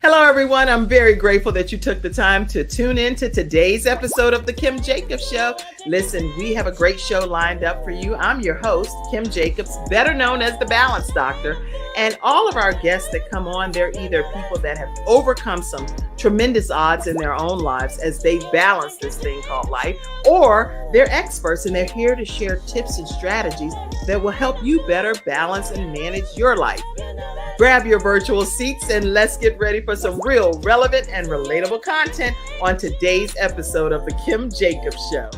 Hello, everyone. I'm very grateful that you took the time to tune in to today's episode of The Kim Jacobs Show. Listen, we have a great show lined up for you. I'm your host, Kim Jacobs, better known as the Balance Doctor. And all of our guests that come on, they're either people that have overcome some tremendous odds in their own lives as they balance this thing called life, or they're experts and they're here to share tips and strategies that will help you better balance and manage your life. Grab your virtual seats and let's get ready for some real relevant and relatable content on today's episode of The Kim Jacobs Show.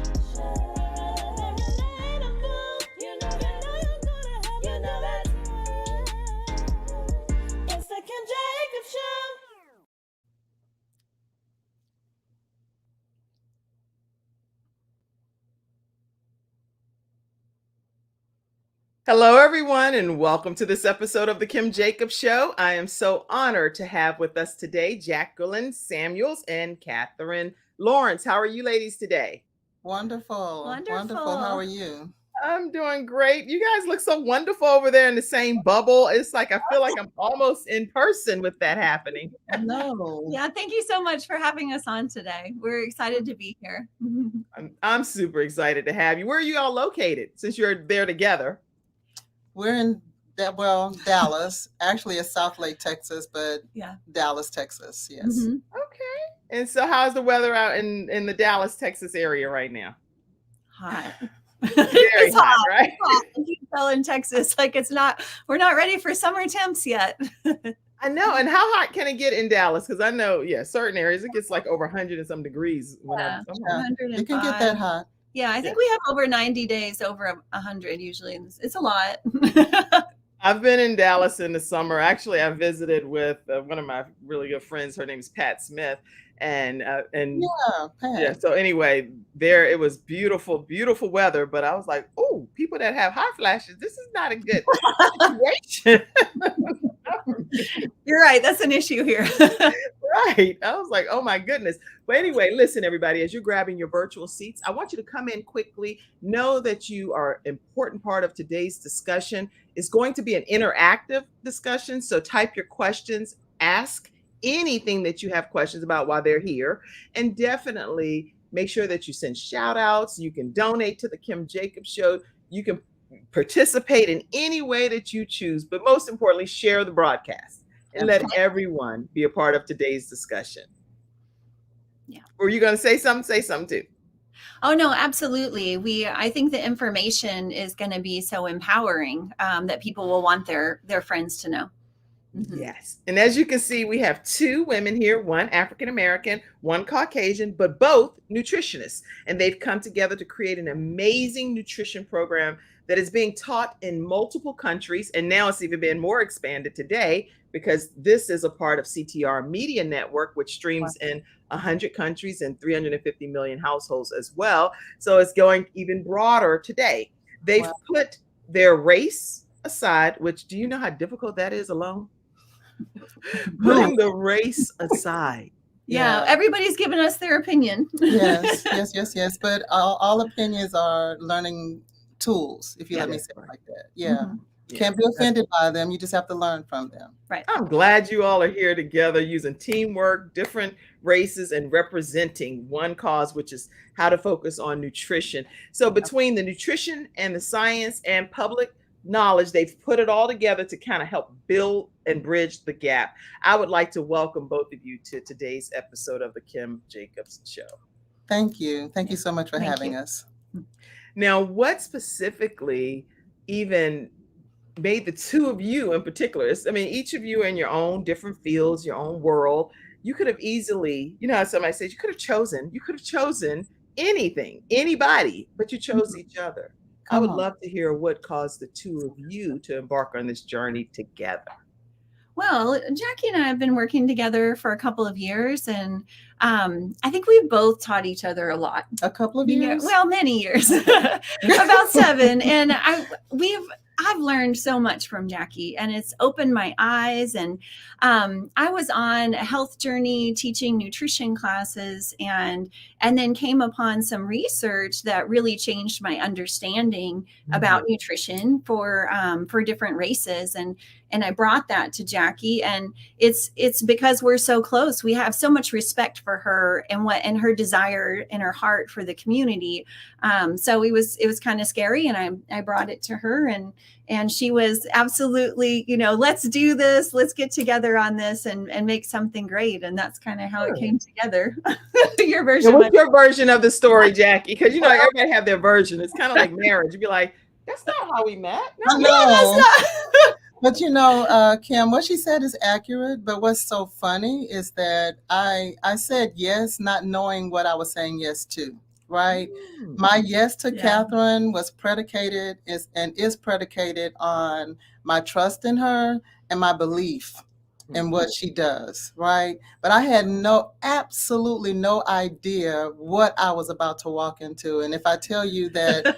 Hello, everyone, and welcome to this episode of The Kim Jacobs Show. I am so honored to have with us today Jacquelyne Samuels and Katherine Lawrence. How are you ladies today? Wonderful. How are you? I'm doing great. You guys look so wonderful over there in the same bubble. It's like I feel like I'm almost in person with that happening. No. Yeah, thank you so much for having us on today. We're excited to be here. I'm super excited to have you. Where are you all located since you're there together? We're in Dallas. Actually, it's South Lake, Texas, but yeah, Dallas, Texas. Yes. Mm-hmm. Okay. And so, how's the weather out in the Dallas, Texas area right now? Hot. It's hot, right? It's hot. You can tell in Texas, like we're not ready for summer temps yet. I know. And how hot can it get in Dallas? Because I know, certain areas it gets like over 100 and some degrees. It can get that hot. Yeah, I think we have over 90 days over 100 usually. It's a lot. I've been in Dallas in the summer. Actually, I visited with one of my really good friends. Her name is Pat Smith. And Pat. So anyway, there it was beautiful, beautiful weather. But I was like, oh, people that have hot flashes, this is not a good situation. You're right. That's an issue here. Right. I was like, oh my goodness. But anyway, listen, everybody, as you're grabbing your virtual seats, I want you to come in quickly. Know that you are an important part of today's discussion. It's going to be an interactive discussion. So type your questions, ask anything that you have questions about while they're here. And definitely make sure that you send shout outs. You can donate to the Kim Jacobs Show. You can participate in any way that you choose, but most importantly, share the broadcast and let everyone be a part of today's discussion. Yeah. Were you going to say something? Say something too. Oh, no, absolutely. I think the information is going to be so empowering that people will want their friends to know. Mm-hmm. Yes. And as you can see, we have two women here, one African-American, one Caucasian, but both nutritionists. And they've come together to create an amazing nutrition program that is being taught in multiple countries. And now it's even been more expanded today because this is a part of CTR Media Network, which streams in 100 countries and 350 million households as well. So it's going even broader today. They've put their race aside, which do you know how difficult that is alone? Putting the race aside. Yeah, everybody's giving us their opinion. Yes. But all opinions are learning tools, if you let me say it like that. Yeah. Mm-hmm. You can't be offended by them. You just have to learn from them. Right. I'm glad you all are here together using teamwork, different races, and representing one cause, which is how to focus on nutrition. So between the nutrition and the science and public knowledge, they've put it all together to kind of help build and bridge the gap. I would like to welcome both of you to today's episode of the Kim Jacobs Show. Thank you. Thank you so much for having us. Now, what specifically even made the two of you in particular, each of you in your own different fields, your own world, you could have easily, how somebody says, you could have chosen anything, anybody, but you chose each other. I would love to hear what caused the two of you to embark on this journey together. Well, Jackie and I have been working together for a couple of years, and I think we've both taught each other a lot. A couple of years? Well, many years, about 7. And I've learned so much from Jackie, and it's opened my eyes. And I was on a health journey teaching nutrition classes, and then came upon some research that really changed my understanding about nutrition for different races. I brought that to Jackie, and it's because we're so close. We have so much respect for her and her desire and her heart for the community. So it was kind of scary, and I brought it to her, and she was absolutely, let's do this. Let's get together on this and make something great. And that's kind of how it came together. Your version. What's your version of the story, Jackie? Because everybody have their version. It's kind of like marriage. You'd be like, that's not how we met. No, that's not. But Kim, what she said is accurate. But what's so funny is that I said yes, not knowing what I was saying yes to. Right. My yes to Katherine was predicated is predicated on my trust in her and my belief in what she does. Right. But I had absolutely no idea what I was about to walk into. And if I tell you that,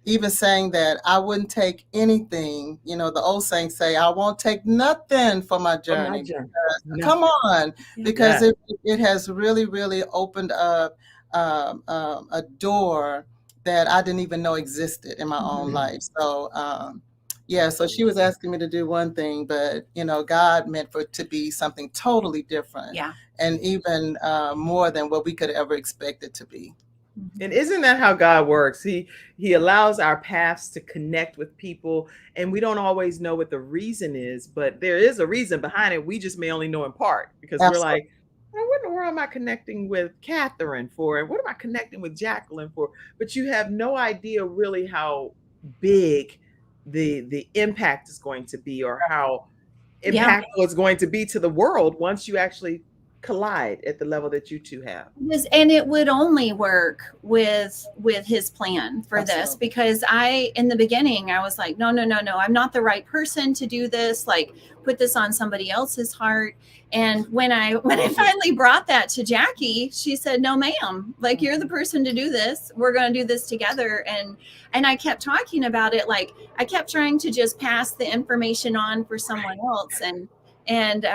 even saying that I wouldn't take anything, the old saying say, I won't take nothing for my journey. Come on, because it has really, really opened up a door that I didn't even know existed in my own life. So, so she was asking me to do one thing, but, God meant for it to be something totally different. And even more than what we could ever expect it to be. And isn't that how God works? He allows our paths to connect with people, and we don't always know what the reason is, but there is a reason behind it. We just may only know in part, because we're like, what in the world am I connecting with Katherine for? And what am I connecting with Jacquelyne for? But you have no idea really how big the impact is going to be, or how impactful it's going to be to the world once you actually collide at the level that you two have. And it would only work with his plan for this, because in the beginning I was like, no, I'm not the right person to do this, like put this on somebody else's heart. And when I finally brought that to Jackie, she said, no, ma'am, like you're the person to do this. We're going to do this together. And I kept talking about it. Like I kept trying to just pass the information on for someone else. And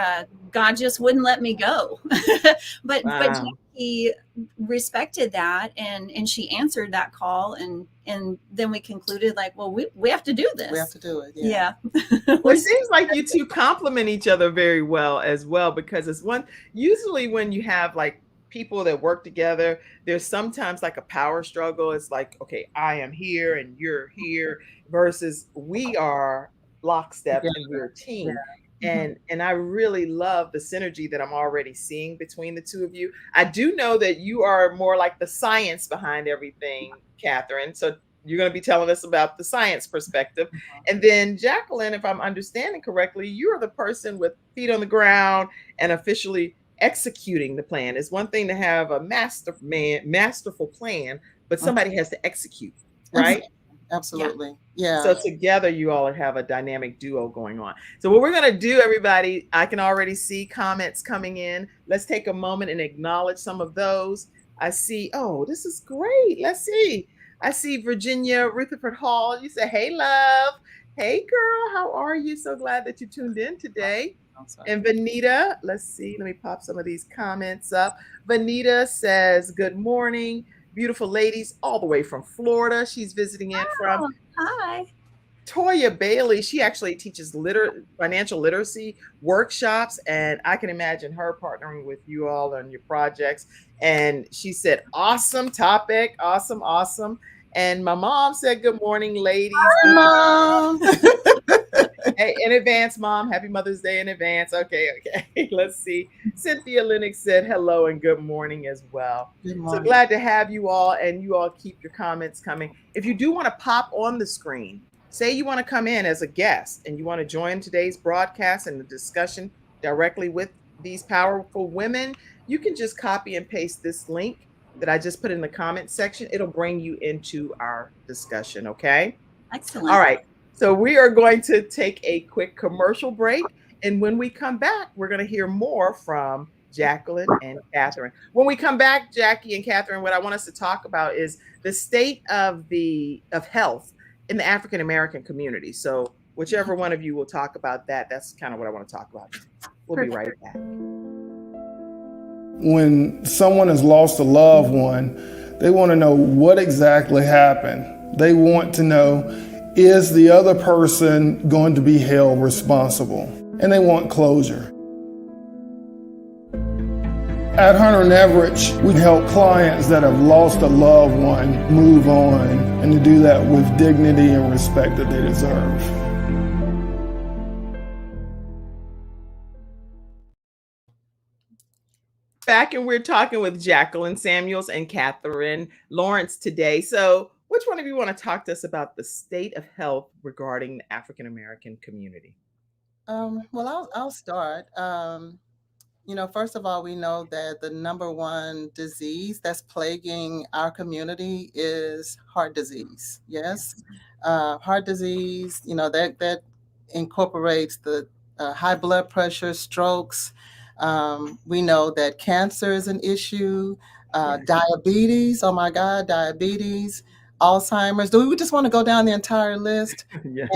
God just wouldn't let me go. but Jackie respected that, and she answered that call, and then we concluded like, well, we have to do this. We have to do it. Yeah. Well, it seems like you two complement each other very well as well, because usually when you have like people that work together, there's sometimes like a power struggle. It's like, okay, I am here and you're here, versus we are lockstep and we're a team. And I really love the synergy that I'm already seeing between the two of you. I do know that you are more like the science behind everything, Katherine. So you're going to be telling us about the science perspective. And then Jacquelyne, if I'm understanding correctly, you're the person with feet on the ground and officially executing the plan. It's one thing to have a masterful plan, but somebody has to execute, right? Absolutely. Yeah. So together you all have a dynamic duo going on. So what we're going to do, everybody, I can already see comments coming in. Let's take a moment and acknowledge some of those. I see, this is great. Let's see. I see Virginia Rutherford Hall. You say, hey, love. Hey, girl. How are you? So glad that you tuned in today. And Vanita, let's see. Let me pop some of these comments up. Vanita says, good morning. Beautiful ladies all the way from Florida. She's visiting in from. Hi. Toya Bailey, she actually teaches financial literacy workshops, and I can imagine her partnering with you all on your projects. And she said, awesome topic. Awesome. And my mom said, good morning, ladies. Hi, Mom. Hey, in advance, Mom. Happy Mother's Day in advance. Okay. Let's see. Cynthia Lennox said hello and good morning as well. Good morning. So glad to have you all, and you all keep your comments coming. If you do want to pop on the screen, say you want to come in as a guest and you want to join today's broadcast and the discussion directly with these powerful women, you can just copy and paste this link that I just put in the comment section. It'll bring you into our discussion. Okay. Excellent. All right. So we are going to take a quick commercial break. And when we come back, we're going to hear more from Jacquelyne and Katherine. When we come back, Jackie and Katherine, what I want us to talk about is the state of health in the African American community. So whichever one of you will talk about that, that's kind of what I want to talk about. We'll be right back. When someone has lost a loved one, they want to know what exactly happened. They want to know is the other person going to be held responsible? And they want closure. At Hunter and Everett, we help clients that have lost a loved one move on, and to do that with dignity and respect that they deserve. Back, and we're talking with Jacquelyne Samuels and Katherine Lawrence today. So which one of you want to talk to us about the state of health regarding the African American community? Well, I'll start. First of all, we know that the number one disease that's plaguing our community is heart disease. Yes, heart disease. That incorporates the high blood pressure, strokes. We know that cancer is an issue. Diabetes. Oh my God, diabetes, Alzheimer's. Do we just want to go down the entire list? Yes.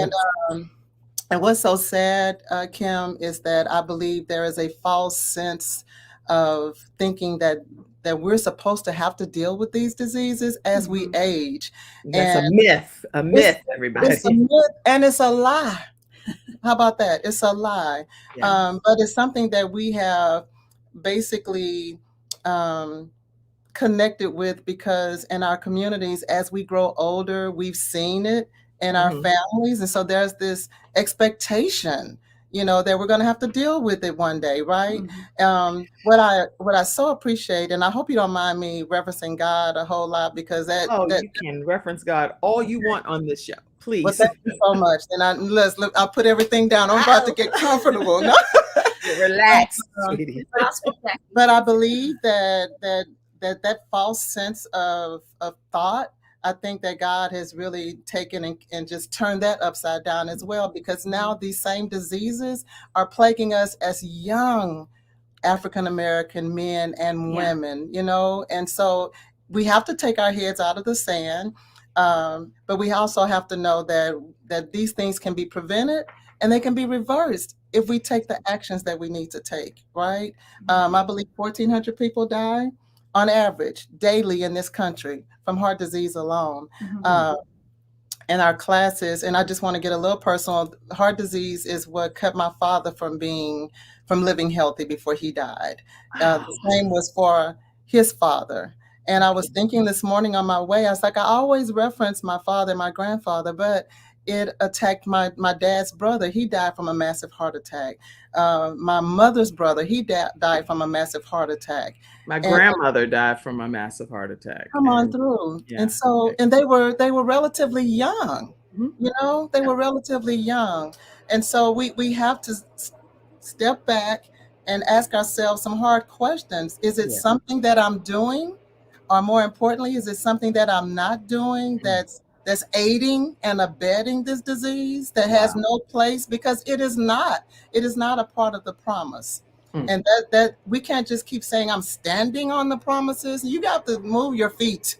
And what's so sad, Kim, is that I believe there is a false sense of thinking that we're supposed to have to deal with these diseases as we age. That's a myth, everybody. It's a myth, and it's a lie. How about that? It's a lie. Yeah. But it's something that we have basically connected with, because in our communities, as we grow older, we've seen it in our families. And so there's this expectation, that we're going to have to deal with it one day, right? What I so appreciate, and I hope you don't mind me referencing God a whole lot, because you can reference God all you want on this show, please. Well, thank you so much. And I'll put everything down. I'm about to get comfortable. No? Relax, sweetie. But I believe that false sense of thought, I think that God has really taken and just turned that upside down as well, because now these same diseases are plaguing us as young African American men and women, and so we have to take our heads out of the sand, but we also have to know that these things can be prevented and they can be reversed if we take the actions that we need to take, right? I believe 1,400 people die on average daily in this country from heart disease alone. In our classes, and I just want to get a little personal, heart disease is what kept my father from living healthy before he died. The same was for his father. And I was thinking this morning on my way, I was like, I always reference my father and my grandfather, but it attacked my dad's brother. He died from a massive heart attack. My mother's brother, he died from a massive heart attack. My grandmother died from a massive heart attack. Come on through. Yeah. And so, and they were relatively young, they were relatively young. And so we have to step back and ask ourselves some hard questions. Is it something that I'm doing? Or more importantly, is it something that I'm not doing that's aiding and abetting this disease that has no place? Because it is not a part of the promise. And that we can't just keep saying I'm standing on the promises. You got to move your feet.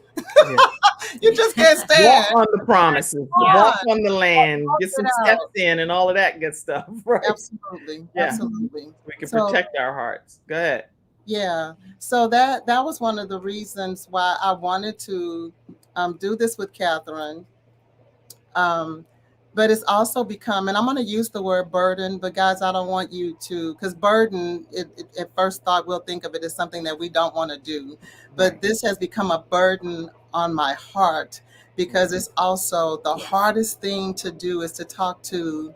You just can't stand. Walk on the promises. Walk on the land. Get some steps in and all of that good stuff. Right? Absolutely. Absolutely. We can protect our hearts. Go ahead. Yeah. So that was one of the reasons why I wanted to do this with Katherine. But it's also become, and I'm going to use the word burden, but guys, I don't want you to, because burden, at first thought, we'll think of it as something that we don't want to do. But this has become a burden on my heart, because it's also the hardest thing to do is to talk to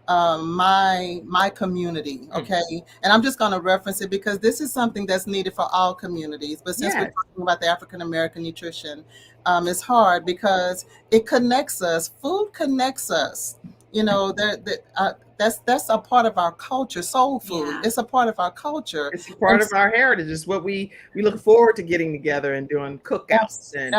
my community, okay? And I'm just going to reference it because this is something that's needed for all communities. But since we're talking about the African American nutrition, it's hard because it connects us. Food connects us. That's a part of our culture. Soul food. It's a part of our culture. It's a part of our heritage. It's what we look forward to getting together and doing cookouts and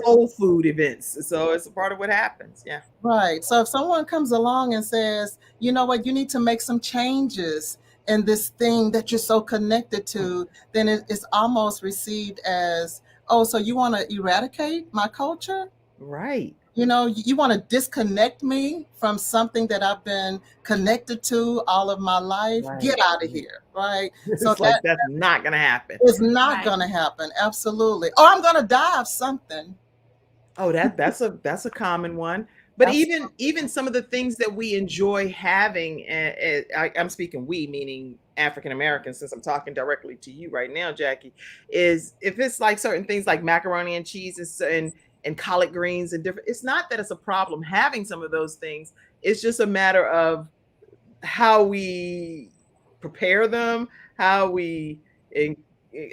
soul food events. So it's a part of what happens. Yeah. Right. So if someone comes along and says, you know what, you need to make some changes in this thing that you're so connected to, then it's almost received as, oh, so you want to eradicate my culture? Right. You want to disconnect me from something that I've been connected to all of my life. Right. Get out of here, right? So that's not going to happen. It's not going to happen. Absolutely. Or I'm going to die of something. Oh, that's a common one. But even some of the things that we enjoy having, I'm speaking we, meaning African Americans, since I'm talking directly to you right now, Jackie, is if it's like certain things like macaroni and cheese and collard greens and different, it's not that it's a problem having some of those things. It's just a matter of how we prepare them, how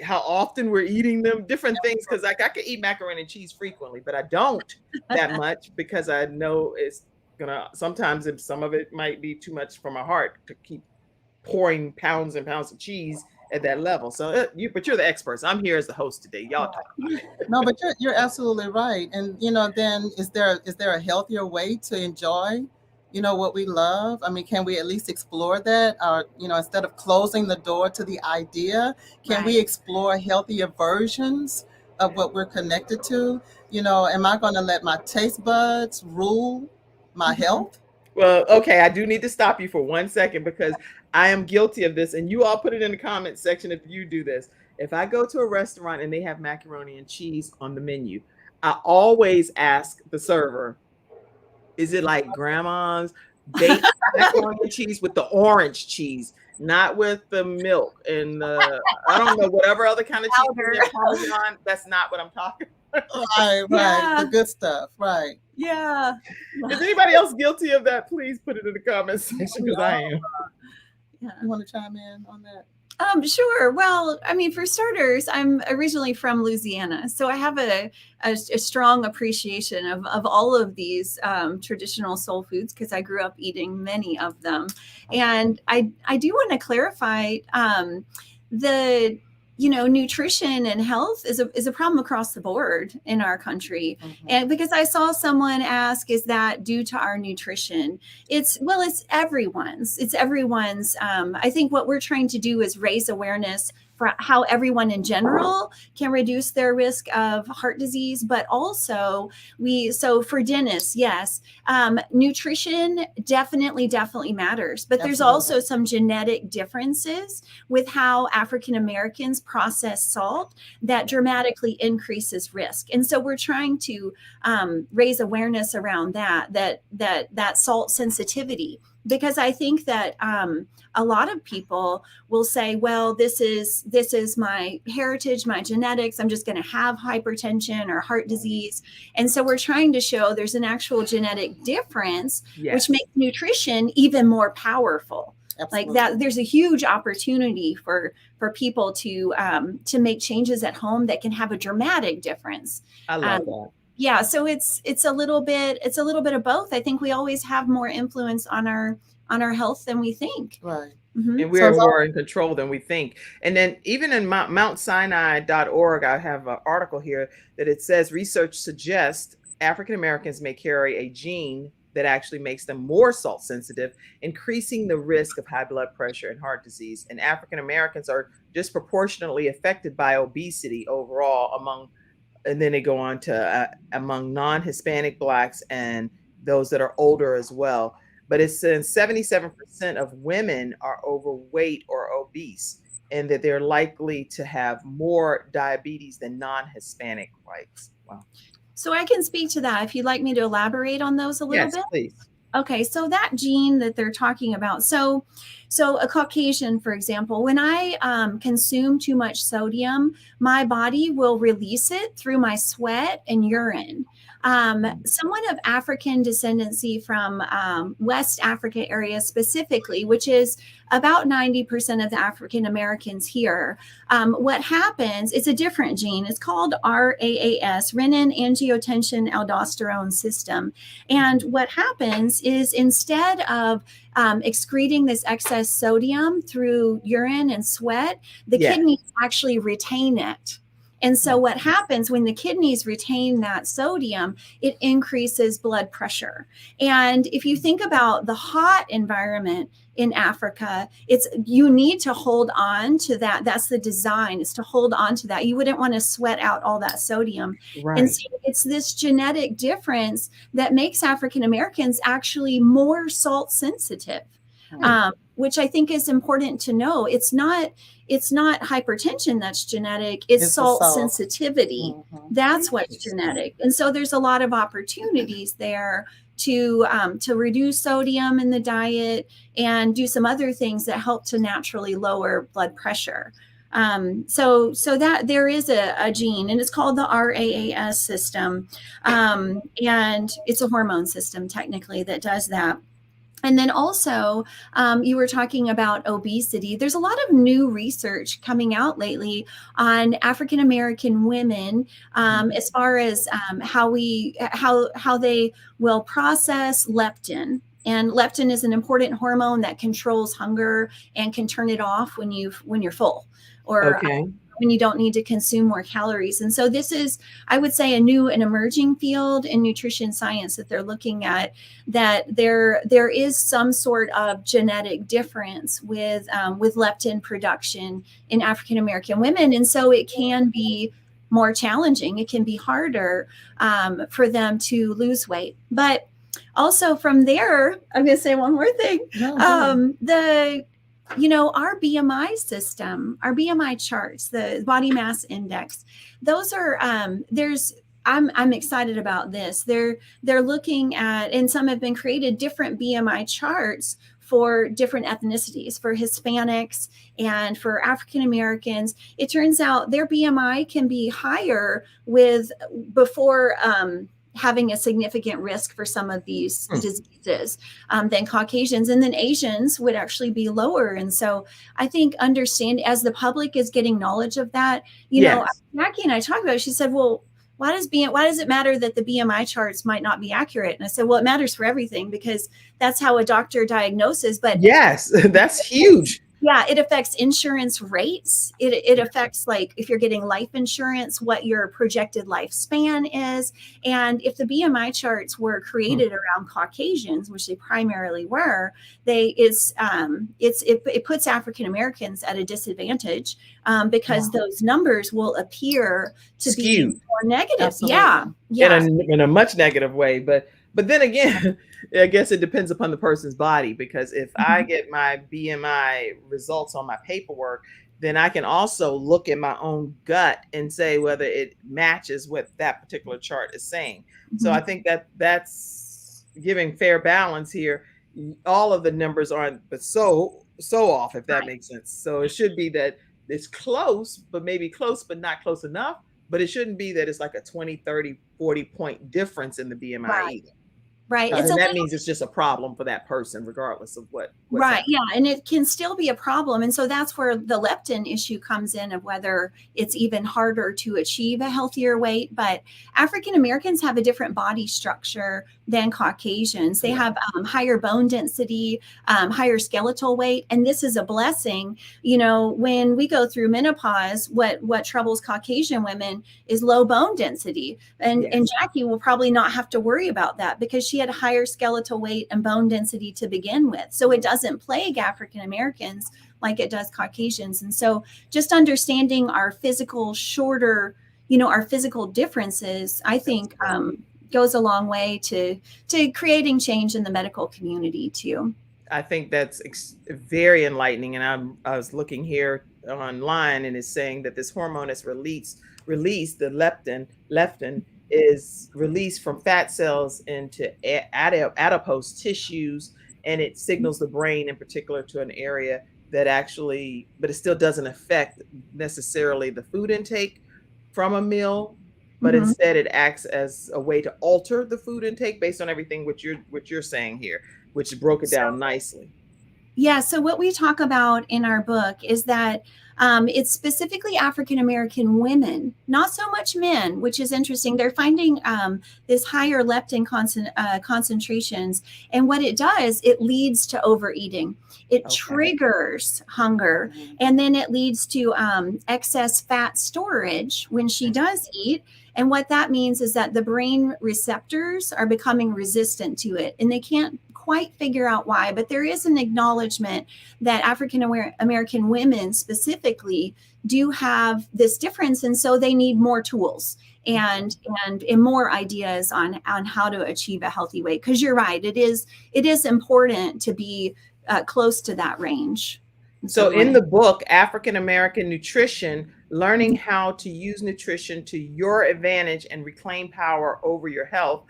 how often we're eating them, different things. Because like I could eat macaroni and cheese frequently, but I don't that much because I know it's gonna sometimes if some of it might be too much for my heart to keep pouring pounds and pounds of cheese at that level. So but you're the experts. I'm here as the host today. Y'all talk about it. No, but you're absolutely right. And then is there a healthier way to enjoy what we love? I mean, can we at least explore that? Or, instead of closing the door to the idea, can we explore healthier versions of what we're connected to? Am I going to let my taste buds rule my health? Well, okay, I do need to stop you for 1 second because I am guilty of this, and you all put it in the comment section if you do this. If I go to a restaurant and they have macaroni and cheese on the menu, I always ask the server, is it like grandma's baked macaroni and cheese with the orange cheese, not with the milk and I don't know, whatever other kind of cheese Parmesan? That's not what I'm talking about. Right, yeah. The good stuff, right. Yeah. Is anybody else guilty of that? Please put it in the comment section because I am. Yeah. You want to chime in on that? Sure. Well, I mean, for starters, I'm originally from Louisiana, so I have a strong appreciation of all of these traditional soul foods because I grew up eating many of them. And I do want to clarify the nutrition and health is a problem across the board in our country. Mm-hmm. And because I saw someone ask, is that due to our nutrition? It's everyone's. I think what we're trying to do is raise awareness for how everyone in general can reduce their risk of heart disease, but also so for dentists, yes, nutrition definitely matters, but there's also some genetic differences with how African Americans process salt that dramatically increases risk. And so we're trying to raise awareness around that salt sensitivity, because I think that a lot of people will say, well, this is my heritage, my genetics. I'm just going to have hypertension or heart disease. And so we're trying to show there's an actual genetic difference, which makes nutrition even more powerful. Absolutely. Like that, there's a huge opportunity for people to make changes at home that can have a dramatic difference. I love that. Yeah, so it's a little bit of both. I think we always have more influence on our health than we think. Right. Mm-hmm. And we're more in control than we think. And then even in MountSinai.org, I have an article here that it says research suggests African Americans may carry a gene that actually makes them more salt sensitive, increasing the risk of high blood pressure and heart disease. And African Americans are disproportionately affected by obesity overall and then they go on to among non-Hispanic Blacks and those that are older as well. But it's since 77% of women are overweight or obese, and that they're likely to have more diabetes than non-Hispanic whites. Wow. So I can speak to that if you'd like me to elaborate on those a little bit. Yes, please. Okay, so that gene that they're talking about, so a Caucasian, for example, when I consume too much sodium, my body will release it through my sweat and urine. Someone of African descendancy from West Africa area specifically, which is about 90% of the African Americans here, what happens, it's a different gene. It's called RAAS, renin-angiotensin-aldosterone system. And what happens is instead of excreting this excess sodium through urine and sweat, the kidneys actually retain it. And so what happens when the kidneys retain that sodium, it increases blood pressure. And if you think about the hot environment in Africa, you need to hold on to that. That's the design, is to hold on to that. You wouldn't want to sweat out all that sodium. Right. And so it's this genetic difference that makes African Americans actually more salt sensitive. which I think is important to know. It's not hypertension that's genetic. It's salt sensitivity. That's what's genetic. And so there's a lot of opportunities there to reduce sodium in the diet and do some other things that help to naturally lower blood pressure. So that there is a gene, and it's called the RAAS system. And it's a hormone system technically that does that. And then also, you were talking about obesity. There's a lot of new research coming out lately on African American women, as far as how they will process leptin. And leptin is an important hormone that controls hunger and can turn it off when you're full, or when you don't need to consume more calories. And so this is, I would say, a new and emerging field in nutrition science that they're looking at, that there is some sort of genetic difference with leptin production in African American women. And so it can be more challenging. It can be harder for them to lose weight. But also from there, I'm going to say one more thing. Our BMI system, our BMI charts, the body mass index, those are, I'm excited about this. They're looking at, and some have been created, different BMI charts for different ethnicities, for Hispanics and for African Americans. It turns out their BMI can be higher before having a significant risk for some of these diseases than Caucasians. And then Asians would actually be lower. And so I think as the public is getting knowledge of that, know, Jackie and I talked about it, she said, well, why does it matter that the BMI charts might not be accurate? And I said, well, it matters for everything, because that's how a doctor diagnoses. But yes, that's huge. Yeah, it affects insurance rates. It affects, like, if you're getting life insurance, what your projected lifespan is. And if the BMI charts were created around Caucasians, which they primarily were, it puts African Americans at a disadvantage because those numbers will appear to skewed. Be more negative. Absolutely. Yeah. In a much negative way, but then again, I guess it depends upon the person's body, because if I get my BMI results on my paperwork, then I can also look at my own gut and say whether it matches what that particular chart is saying. So I think that's giving fair balance here. All of the numbers aren't so off, if that makes sense. So it should be that it's close, but maybe close, but not close enough. But it shouldn't be that it's like a 20, 30, 40 point difference in the BMI either. Right. And that means it's just a problem for that person, regardless of what's happening. Yeah. And it can still be a problem. And so that's where the leptin issue comes in, of whether it's even harder to achieve a healthier weight. But African Americans have a different body structure than Caucasians. They have higher bone density, higher skeletal weight. And this is a blessing. When we go through menopause, what troubles Caucasian women is low bone density. And Jackie will probably not have to worry about that, because she had higher skeletal weight and bone density to begin with. So it doesn't plague African Americans like it does Caucasians. And so just understanding our physical our physical differences, I think goes a long way to creating change in the medical community too. I think that's very enlightening. And I was looking here online, and it's saying that this hormone is released, the leptin is released from fat cells into adipose tissues, and it signals the brain in particular to an area that but it still doesn't affect necessarily the food intake from a meal, but instead it acts as a way to alter the food intake based on everything what you're saying here, which broke it down nicely. Yeah. So what we talk about in our book is that it's specifically African American women, not so much men, which is interesting. They're finding this higher leptin concentrations. And what it does, it leads to overeating. It triggers hunger. And then it leads to excess fat storage when she does eat. And what that means is that the brain receptors are becoming resistant to it, and they can't quite figure out why, but there is an acknowledgement that African American women specifically do have this difference. And so they need more tools and more ideas on how to achieve a healthy weight. Because you're right, it is important to be close to that range. So in the book, African American Nutrition, Learning How to Use Nutrition to Your Advantage and Reclaim Power Over Your Health,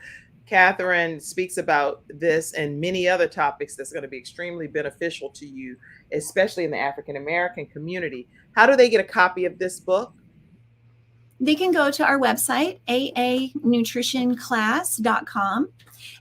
Katherine speaks about this and many other topics that's going to be extremely beneficial to you, especially in the African American community. How do they get a copy of this book? They can go to our website, aanutritionclass.com.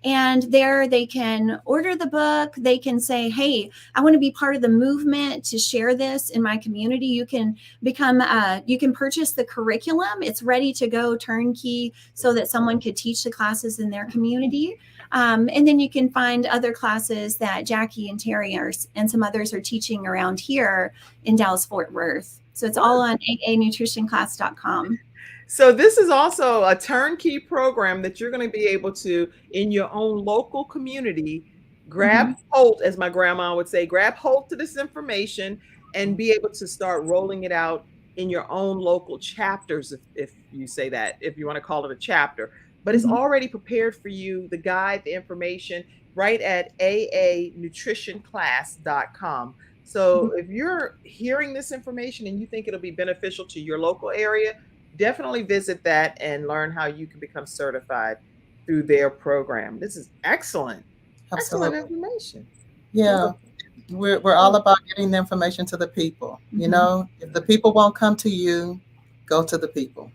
And there they can order the book. They can say, hey, I want to be part of the movement to share this in my community. You can you can purchase the curriculum. It's ready to go, turnkey, so that someone could teach the classes in their community. And then you can find other classes that Jackie and Terry and some others are teaching around here in Dallas-Fort Worth. So it's all on aanutritionclass.com. So this is also a turnkey program that you're going to be able to, in your own local community, grab hold, as my grandma would say, grab hold to this information and be able to start rolling it out in your own local chapters, if you say that, if you want to call it a chapter. But it's already prepared for you, the guide, the information, right at aanutritionclass.com. So if you're hearing this information and you think it'll be beneficial to your local area, definitely visit that and learn how you can become certified through their program. This is excellent. Absolutely. Excellent information. Yeah. We're all about getting the information to the people. You know, if the people won't come to you, go to the people.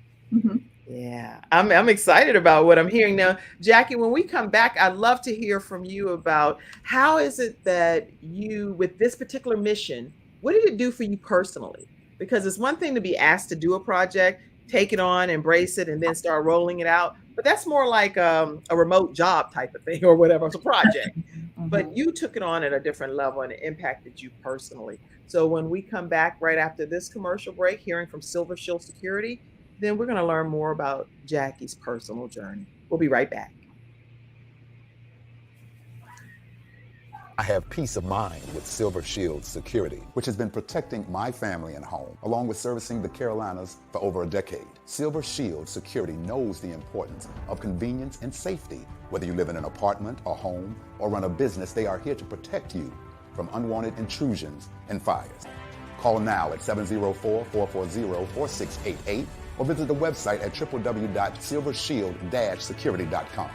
Yeah, I'm excited about what I'm hearing now. Jackie, when we come back, I'd love to hear from you about how is it that you, with this particular mission, what did it do for you personally? Because it's one thing to be asked to do a project, take it on, embrace it, and then start rolling it out. But that's more like a remote job type of thing or whatever. It's a project. But you took it on at a different level and it impacted you personally. So when we come back right after this commercial break, hearing from Silver Shield Security, then we're going to learn more about Jackie's personal journey. We'll be right back. I have peace of mind with Silver Shield Security, which has been protecting my family and home, along with servicing the Carolinas for over a decade. Silver Shield Security knows the importance of convenience and safety. Whether you live in an apartment or home or run a business, they are here to protect you from unwanted intrusions and fires. Call now at 704-440-4688 or visit the website at www.silvershield-security.com.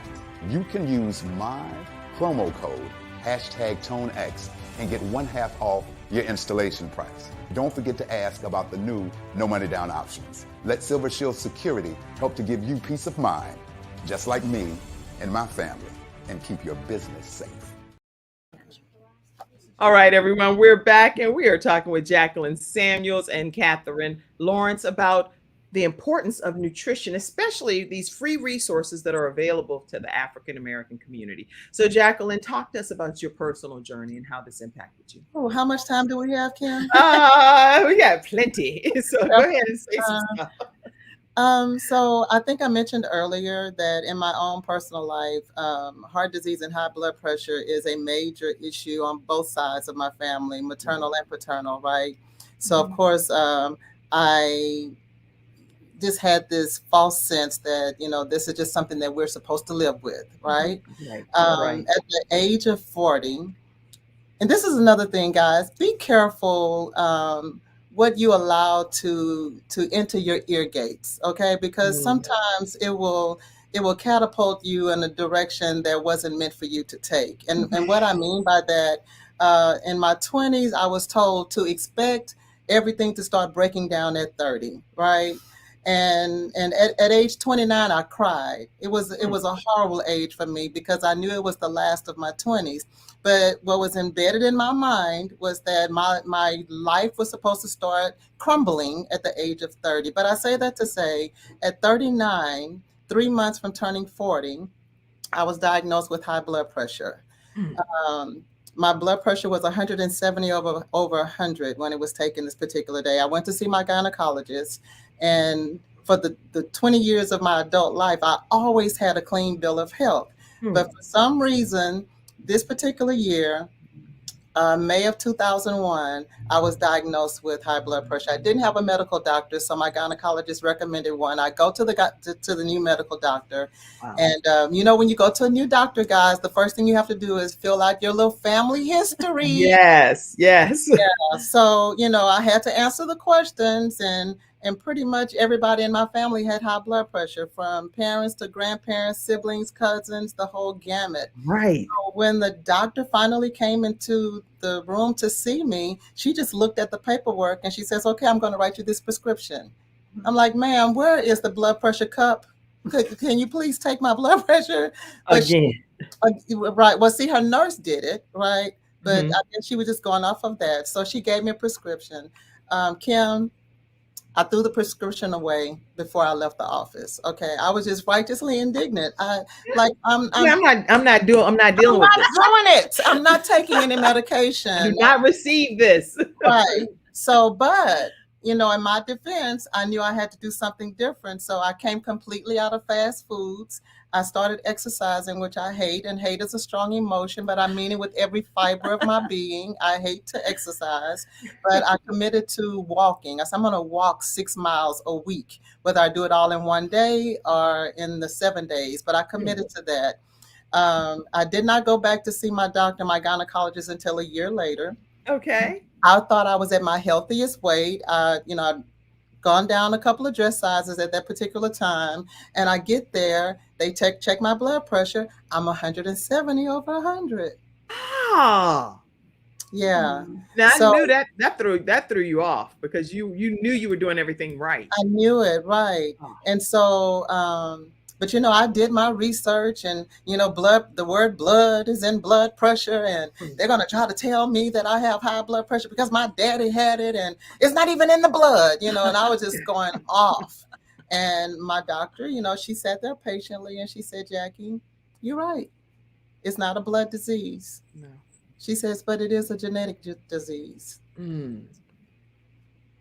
You can use my promo code #ToneX and get 1/2 off your installation price. Don't forget to ask about the new no money down options. Let Silver Shield Security help to give you peace of mind, just like me and my family, and keep your business safe. All right, everyone, we're back and we are talking with Jacquelyne Samuels and Katherine Lawrence about the importance of nutrition, especially these free resources that are available to the African American community. So Jacquelyne, talk to us about your personal journey and how this impacted you. Oh, how much time do we have, Kim? We got plenty. So go ahead and say some stuff. So I think I mentioned earlier that in my own personal life, heart disease and high blood pressure is a major issue on both sides of my family, maternal and paternal, right? So of course, I just had this false sense that, you know, this is just something that we're supposed to live with, right? Right. At the age of 40, and this is another thing, guys, be careful what you allow to enter your ear gates, okay? Because sometimes it will catapult you in a direction that wasn't meant for you to take. And what I mean by that, in my 20s, I was told to expect everything to start breaking down at 30, right? And at age 29, I cried. It was a horrible age for me because I knew it was the last of my 20s. But what was embedded in my mind was that my life was supposed to start crumbling at the age of 30. But I say that to say, at 39, 3 months from turning 40, I was diagnosed with high blood pressure. My blood pressure was 170 over 100 when it was taken this particular day. I went to see my gynecologist, and for the 20 years of my adult life, I always had a clean bill of health. But for some reason, this particular year, May of 2001, I was diagnosed with high blood pressure. I didn't have a medical doctor, so my gynecologist recommended one. I go to the new medical doctor, Wow. and when you go to a new doctor, guys, the first thing you have to do is fill out your little family history. Yes. Yeah. So I had to answer the questions, and pretty much everybody in my family had high blood pressure, from parents to grandparents, siblings, cousins, the whole gamut. Right. So when the doctor finally came into the room to see me, she just looked at the paperwork and she says, "Okay, I'm going to write you this prescription." I'm like, "Ma'am, where is the blood pressure cup? Can you please take my blood pressure?" But Again. right. Well, see, her nurse did it, right? But Mhm. I guess she was just going off of that. So she gave me a prescription. Kim, I threw the prescription away before I left the office. Okay, I was just righteously indignant. I'm not dealing with this. doing it. I'm not taking any medication. Do not receive this. Right. So, but in my defense, I knew I had to do something different. So I came completely out of fast foods. I started exercising, which I hate, and hate is a strong emotion, but I mean it with every fiber of my being. I hate to exercise, but I committed to walking. I said, I'm going to walk 6 miles a week, whether I do it all in one day or in the 7 days, but I committed to that. I did not go back to see my doctor, my gynecologist, until a year later. Okay. I thought I was at my healthiest weight. I'd gone down a couple of dress sizes at that particular time, and I get there, they check my blood pressure. I'm 170 over 100. Ah. Yeah. Now So I knew that threw you off, because you knew you were doing everything right. I knew it, right. Oh. And so, but I did my research, and the word blood is in blood pressure, and they're going to try to tell me that I have high blood pressure because my daddy had it, and it's not even in the blood, and I was just going off. And my doctor, she sat there patiently and she said, "Jackie, you're right. It's not a blood disease." No. She says, "But it is a genetic disease." Mm.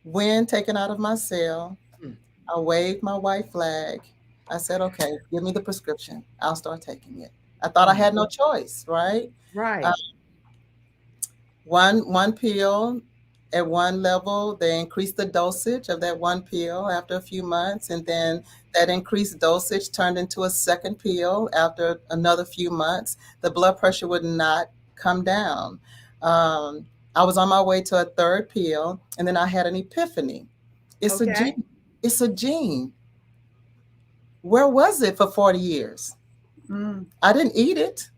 When taken out of my cell, I waved my white flag. I said, "Okay, give me the prescription. I'll start taking it." I thought I had no choice, right? Right. One pill at one level, they increased the dosage of that one pill after a few months, and then that increased dosage turned into a second pill after another few months. The blood pressure would not come down. I was on my way to a third pill, and then I had an epiphany. It's a gene. It's a gene. Where was it for 40 years? I didn't eat it.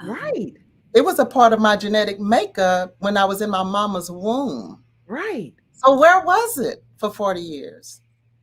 Right. It was a part of my genetic makeup when I was in my mama's womb. Right. So where was it for 40 years?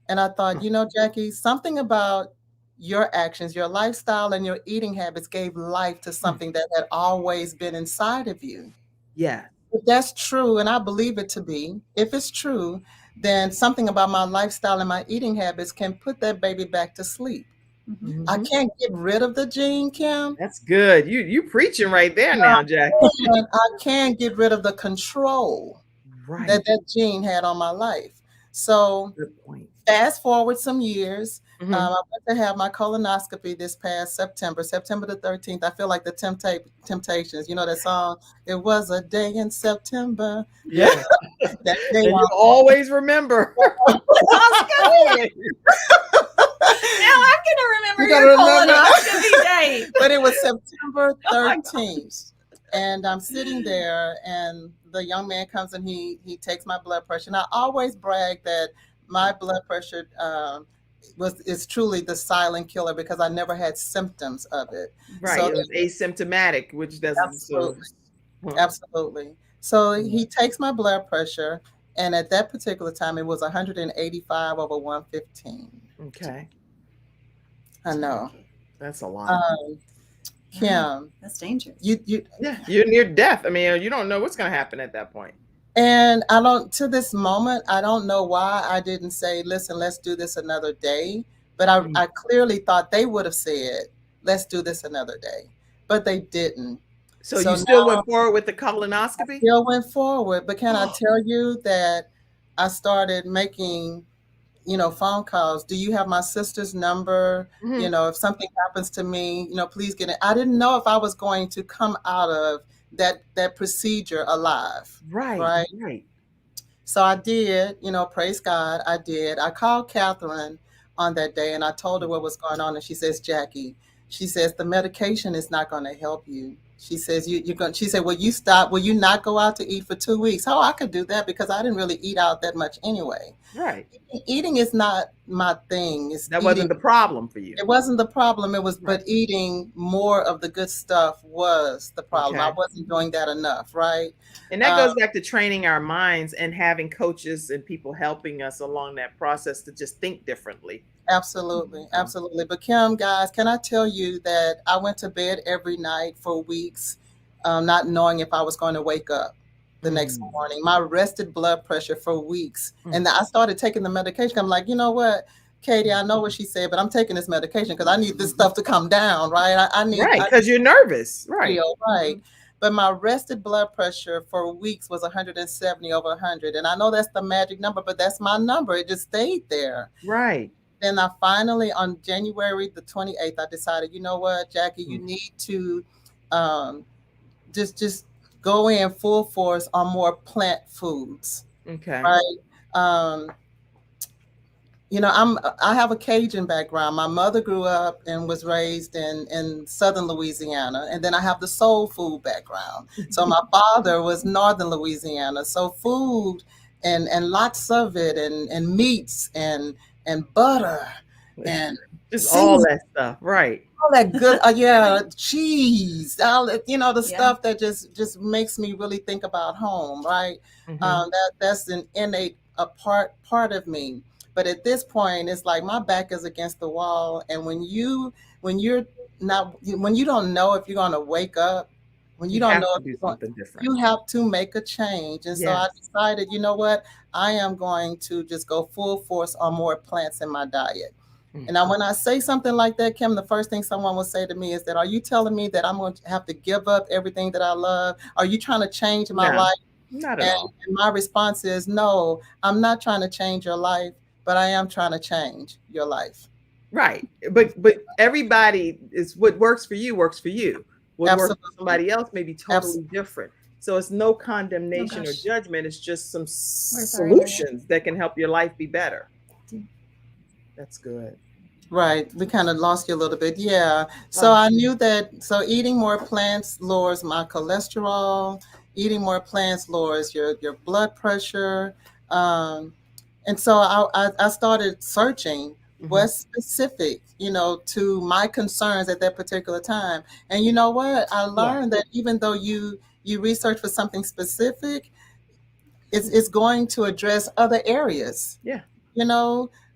And I thought, Jackie, something about your actions, your lifestyle, and your eating habits gave life to something that had always been inside of you. Yeah. If that's true, and I believe it to be, if it's true, then something about my lifestyle and my eating habits can put that baby back to sleep. Mm-hmm. I can't get rid of the gene, Kim. That's good. You preaching right there now, Jackie. I can get rid of the control that gene had on my life. So good point. Fast forward some years. I went to have my colonoscopy this past September the 13th. I feel like the Temptations. You know that song? It was a day in September. Yeah. That day and you'll always remember. Always. Now I'm going to remember your colonoscopy date. But it was September 13th. And I'm sitting there, and the young man comes and he takes my blood pressure. And I always brag that my blood pressure is truly the silent killer, because I never had symptoms of it. Right. So it was asymptomatic, which doesn't. Absolutely. So he takes my blood pressure, and at that particular time, it was 185 over 115. Okay. I know. That's a lot. Kim, that's dangerous. You're near death. I mean, you don't know what's going to happen at that point. And to this moment, I don't know why I didn't say, "Listen, let's do this another day." But I clearly thought they would have said, "Let's do this another day," but they didn't. So you still went forward with the colonoscopy? Still went forward, but can I tell you that I started making, phone calls. "Do you have my sister's number? If something happens to me, please get it." I didn't know if I was going to come out of that procedure alive. Right. Right. Right. So I did, praise God, I did. I called Katherine on that day and I told her what was going on. And she says, Jackie, she says, the medication is not going to help you. She says, you're going, she said, will you not go out to eat for 2 weeks? Oh, I could do that because I didn't really eat out that much anyway. Right. Eating is not my thing. It's That eating. wasn't the problem for you. It wasn't the problem. It was, Right. but eating more of the good stuff was the problem. Okay. I wasn't doing that enough, right? And that goes back to training our minds and having coaches and people helping us along that process to just think differently. Absolutely. Absolutely. But Kim, guys, can I tell you that I went to bed every night for weeks, not knowing if I was going to wake up the next morning. My rested blood pressure for weeks. And I started taking the medication. I'm like, you know what, Katie, I know what she said, but I'm taking this medication because I need this stuff to come down, right? I need, right, because you're nervous. Right. Right. But my rested blood pressure for weeks was 170 over 100. And I know that's the magic number, but that's my number. It just stayed there. Right. Then I finally, on January the 28th, I decided, you know what, Jackie, you need to just go in full force on more plant foods. Okay. Right. I have a Cajun background. My mother grew up and was raised in southern Louisiana. And then I have the soul food background. So my father was northern Louisiana. So food and lots of it and meats and butter and just all that stuff. Right. All that good, cheese, all that, the stuff that just makes me really think about home. Right. That's an innate part of me. But at this point, it's like my back is against the wall. And when you don't know if you're going to wake up, when you don't know if do something different, you have to make a change. And so I decided, you know what, I am going to just go full force on more plants in my diet. And now when I say something like that, Kim, the first thing someone will say to me is that, are you telling me that I'm going to have to give up everything that I love? Are you trying to change my life? Not at all. And my response is, no, I'm not trying to change your life, but I am trying to change your life. Right. But everybody is, what works for you works for you. What works for somebody else may be totally different. So it's no condemnation or judgment. It's just some solutions that can help your life be better. That's good. Right. We kind of lost you a little bit. Yeah. So I knew that. So eating more plants lowers my cholesterol. Eating more plants lowers your blood pressure. And so I started searching what's specific, to my concerns at that particular time. And you know what? I learned that even though you research for something specific, it's going to address other areas. Yeah.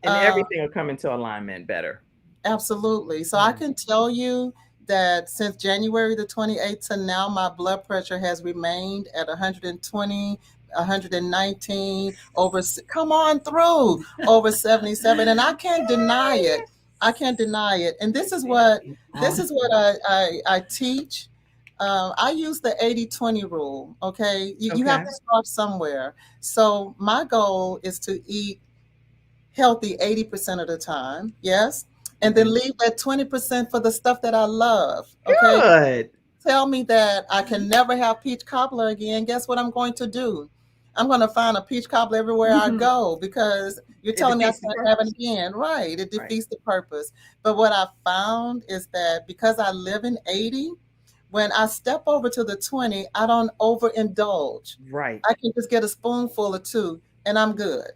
And everything will come into alignment better. Absolutely. So I can tell you that since January the 28th to now, my blood pressure has remained at 120, 119, over 77. And I can't deny it. And this is what I teach. I use the 80-20 rule. Okay. You have to start somewhere. So my goal is to eat healthy 80% of the time. Yes. And then leave that 20% for the stuff that I love. Okay. Good. Tell me that I can never have peach cobbler again. Guess what I'm going to do? I'm going to find a peach cobbler everywhere I go, because you're telling me I can't have it again. Right. It defeats the purpose. But what I found is that because I live in 80, when I step over to the 20, I don't overindulge. Right. I can just get a spoonful or two and I'm good.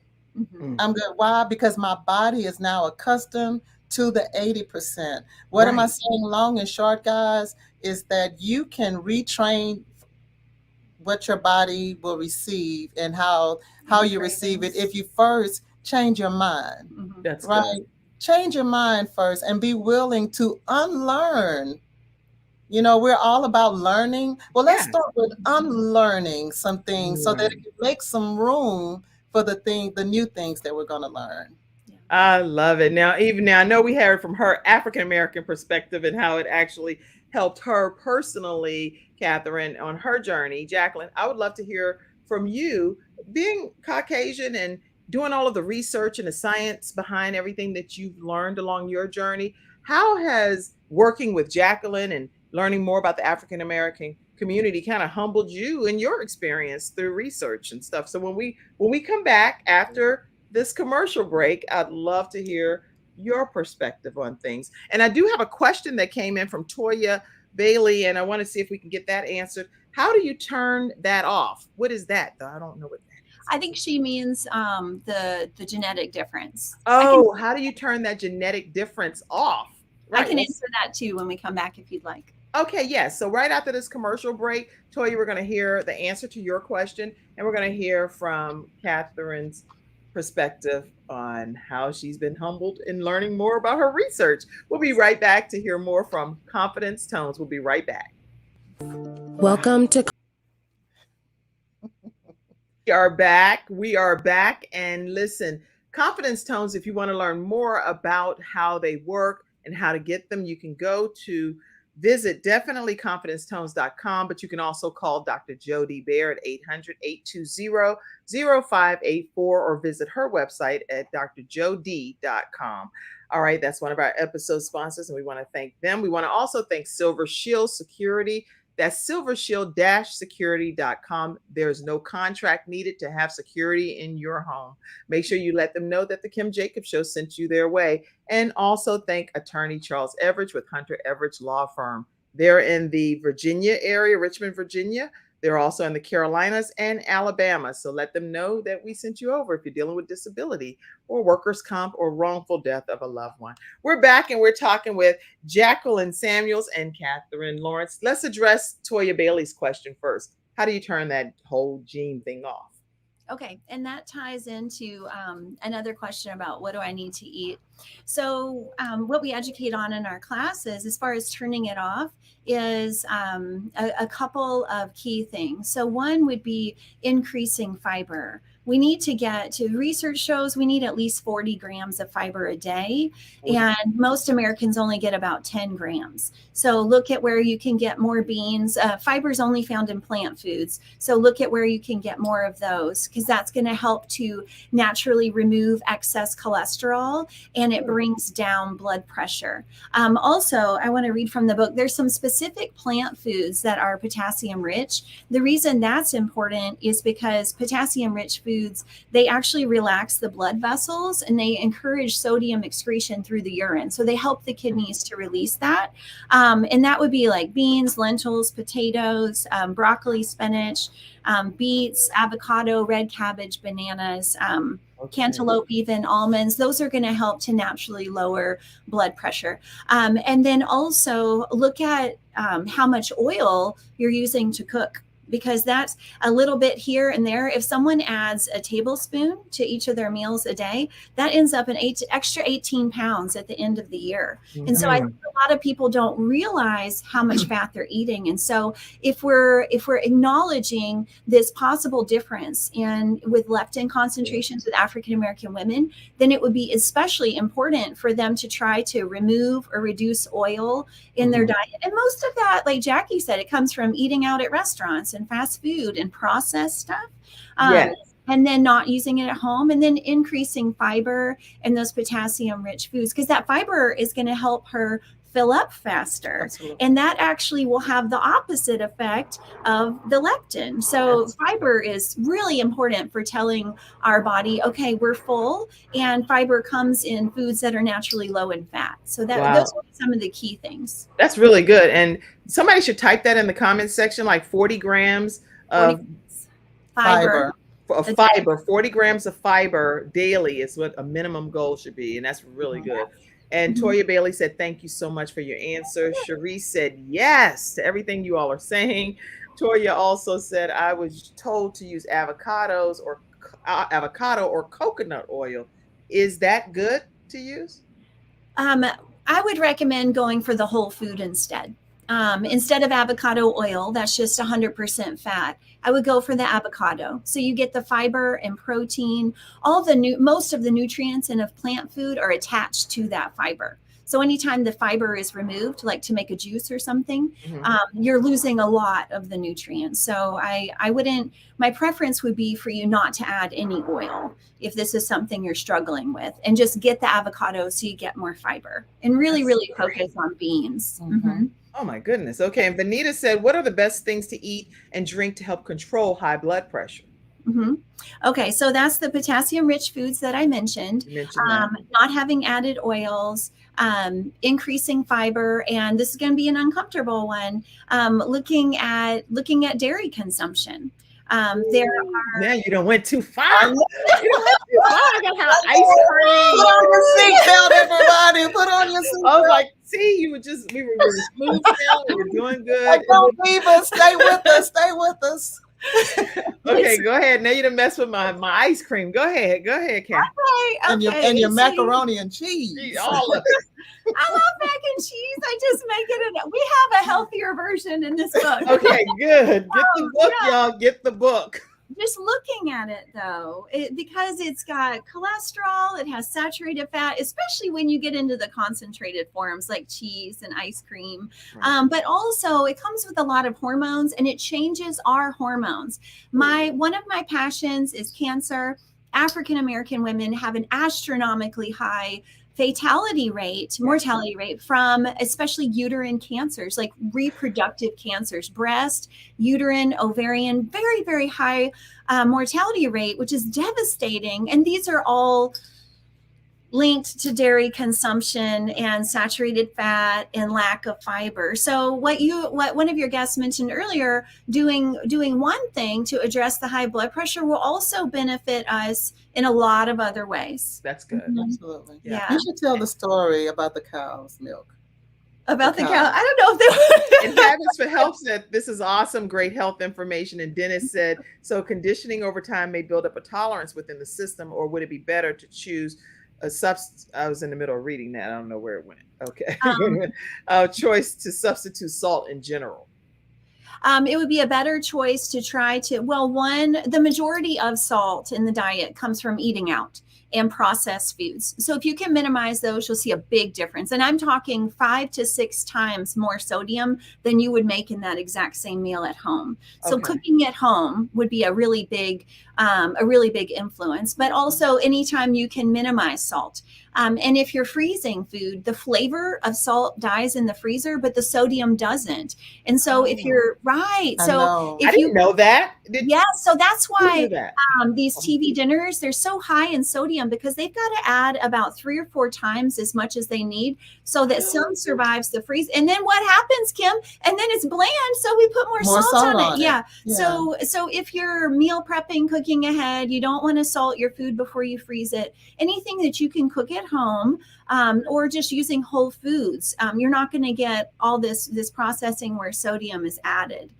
I'm good. Why? Because my body is now accustomed to the 80%. What am I saying long and short, guys, is that you can retrain what your body will receive and how you receive it if you first change your mind. That's right. Good. Change your mind first and be willing to unlearn. We're all about learning. Well, let's start with unlearning some things so that it can make some room for the new things that we're going to learn. I love it. Now, I know we heard from her African-American perspective and how it actually helped her personally, Katherine, on her journey. Jacquelyne, I would love to hear from you, being Caucasian and doing all of the research and the science behind everything that you've learned along your journey. How has working with Jacquelyne and learning more about the African-American community kind of humbled you in your experience through research and stuff. So when we come back after this commercial break, I'd love to hear your perspective on things. And I do have a question that came in from Toya Bailey, and I want to see if we can get that answered. How do you turn that off? What is that, though? I don't know what that is. I think she means the genetic difference. Oh, how do you turn that genetic difference off? Right. I can answer that too when we come back if you'd like. Okay, yes. So right after this commercial break, Toya, we're going to hear the answer to your question, and we're going to hear from Katherine's perspective on how she's been humbled in learning more about her research. We'll be right back to hear more from Confidence Tones. We'll be right back. Welcome to We are back. And listen, Confidence Tones, if you want to learn more about how they work and how to get them, you can go to visit definitelyconfidencetones.com, but you can also call Dr. Jody Baer at 800-820-0584 or visit her website at drjod.com. All right, that's one of our episode sponsors, and we want to thank them. We want to also thank Silver Shield Security. That's silvershield-security.com. There's no contract needed to have security in your home. Make sure you let them know that the Kim Jacobs Show sent you their way. And also thank attorney Charles Everidge with Hunter Everidge Law Firm. They're in the Virginia area, Richmond, Virginia. They're also in the Carolinas and Alabama. So let them know that we sent you over if you're dealing with disability or workers' comp or wrongful death of a loved one. We're back and we're talking with Jacquelyne Samuels and Katherine Lawrence. Let's address Toya Bailey's question first. How do you turn that whole gene thing off? Okay, and that ties into another question about what do I need to eat. So what we educate on in our classes as far as turning it off is a couple of key things. So one would be increasing fiber. We need to get to, research shows we need at least 40 grams of fiber a day, and most Americans only get about 10 grams. So look at where you can get more beans. Fiber is only found in plant foods. So look at where you can get more of those, because that's going to help to naturally remove excess cholesterol, and it brings down blood pressure. Also, I want to read from the book. There's some specific plant foods that are potassium rich. The reason that's important is because potassium rich foods, they actually relax the blood vessels and they encourage sodium excretion through the urine. So they help the kidneys to release that. And that would be like beans, lentils, potatoes, broccoli, spinach, beets, avocado, red cabbage, bananas, cantaloupe, even almonds. Those are going to help to naturally lower blood pressure. And then also look at how much oil you're using to cook, because that's a little bit here and there. If someone adds a tablespoon to each of their meals a day, that ends up an extra 18 pounds at the end of the year. Mm-hmm. And so I think a lot of people don't realize how much fat they're eating. And so if we're acknowledging this possible difference with leptin concentrations with African-American women, then it would be especially important for them to try to remove or reduce oil in their diet. And most of that, like Jackie said, it comes from eating out at restaurants and fast food and processed stuff. Yes. And then not using it at home, and then increasing fiber and those potassium rich foods, because that fiber is going to help her fill up faster. Absolutely. And that actually will have the opposite effect of the leptin. So fiber is really important for telling our body, okay, we're full, and fiber comes in foods that are naturally low in fat. So that those are some of the key things. That's really good. And somebody should type that in the comments section, like 40 grams of fiber. 40 grams of fiber daily is what a minimum goal should be. And that's really good. And Toya Bailey said, thank you so much for your answer. Cherise said yes to everything you all are saying. Toya also said, I was told to use avocado or coconut oil. Is that good to use? I would recommend going for the whole food instead. Instead of avocado oil, that's just 100% fat, I would go for the avocado. So you get the fiber and protein, most of the nutrients in a plant food are attached to that fiber. So anytime the fiber is removed, like to make a juice or something, you're losing a lot of the nutrients. So my preference would be for you not to add any oil if this is something you're struggling with, and just get the avocado so you get more fiber, and really focus on beans. Oh my goodness. Okay. And Vanita said, what are the best things to eat and drink to help control high blood pressure? Mm-hmm. Okay, so that's the potassium-rich foods that I mentioned. You mentioned that. Not having added oils, increasing fiber, and this is going to be an uncomfortable one. Looking at dairy consumption. There are. Now you don't went too far. You don't went too far. I got to have ice cream. Put on your seatbelt, everybody. Put on your seatbelt. I was like, see, we were really smooth now. We were doing good. Like, don't leave us. Stay with us. Stay with us. Okay, go ahead. Now you done mess with my ice cream. Go ahead, Katherine. Okay. And your macaroni and cheese. All of it. I love mac and cheese. I just make it. We have a healthier version in this book. Okay, good. Get the book, y'all. Get the book. Just looking at it though, because it's got cholesterol, it has saturated fat, especially when you get into the concentrated forms like cheese and ice cream. Right. But also it comes with a lot of hormones and it changes our hormones. One of my passions is cancer. African American women have an astronomically high mortality rate from especially uterine cancers, like reproductive cancers, breast, uterine, ovarian, very, very high mortality rate, which is devastating. And these are all linked to dairy consumption and saturated fat and lack of fiber. So what one of your guests mentioned earlier, doing one thing to address the high blood pressure will also benefit us in a lot of other ways. That's good. Mm-hmm. Absolutely. Yeah. You should tell the story about the cow's milk. About the cow. I don't know if they And Travis for Help said, this is awesome, great health information. And Dennis said, so conditioning over time may build up a tolerance within the system, or would it be better to choose a substance? I was in the middle of reading that. I don't know where it went. Okay. Choice to substitute salt in general. It would be a better choice to try to, the majority of salt in the diet comes from eating out and processed foods. So if you can minimize those, you'll see a big difference. And I'm talking 5 to 6 times more sodium than you would make in that exact same meal at home. So cooking at home would be a really big influence, but also anytime you can minimize salt. And if you're freezing food, the flavor of salt dies in the freezer, but the sodium doesn't. And so if you're right, so if I didn't know that. So that's why these TV dinners, they're so high in sodium because they've got to add about 3 or 4 times as much as they need so that some survives the freeze. And then what happens, Kim? And then it's bland, so we put more salt on it. Yeah. So if you're meal prepping, cooking ahead, you don't want to salt your food before you freeze it. Anything that you can cook at home, or just using whole foods, you're not going to get all this processing where sodium is added.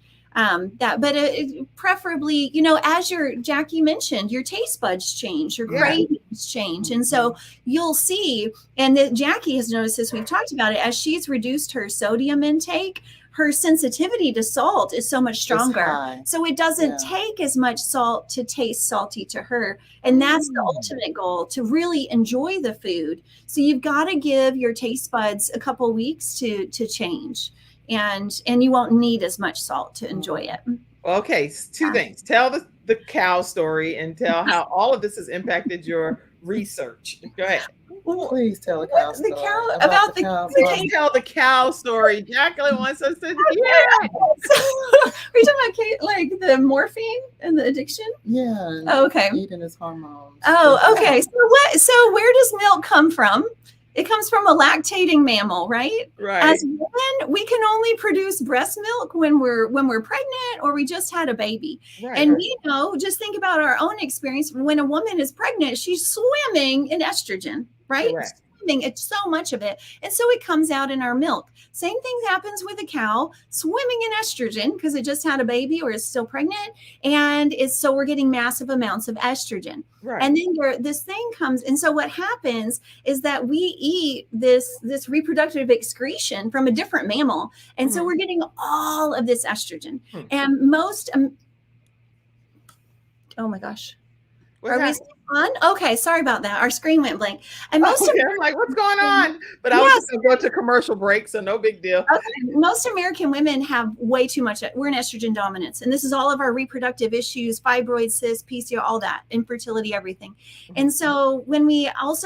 Preferably, as Jackie mentioned, your taste buds change, your cravings change. And so you'll see, and Jackie has noticed this, we've talked about it, as she's reduced her sodium intake, her sensitivity to salt is so much stronger. So it doesn't take as much salt to taste salty to her. And that's the ultimate goal, to really enjoy the food. So you've got to give your taste buds a couple weeks to change. And you won't need as much salt to enjoy it. Okay, 2 things. Tell the cow story and tell how all of this has impacted your research. Go ahead. Please tell the cow story. Tell the cow story. Jacquelyne wants us to hear. Are you talking about like the morphine and the addiction? Yeah. Oh, okay. Eating his hormones. Oh, okay. So where does milk come from? It comes from a lactating mammal, right? Right. As women, we can only produce breast milk when we're pregnant or we just had a baby. Right. And we know, just think about our own experience. When a woman is pregnant, she's swimming in estrogen, right? Correct. It's so much of it. And so it comes out in our milk. Same thing happens with a cow swimming in estrogen because it just had a baby or is still pregnant. And so we're getting massive amounts of estrogen. Right. And then this thing comes. And so what happens is that we eat this reproductive excretion from a different mammal. And so we're getting all of this estrogen. And most, oh my gosh. on? Okay, sorry about that. Our screen went blank. And most Okay, I'm like, what's going on? But I was just going to go to commercial break, so no big deal. Most American women have way too much. We're in estrogen dominance, and this is all of our reproductive issues, fibroids, cysts, PCO, all that, infertility, everything. And so when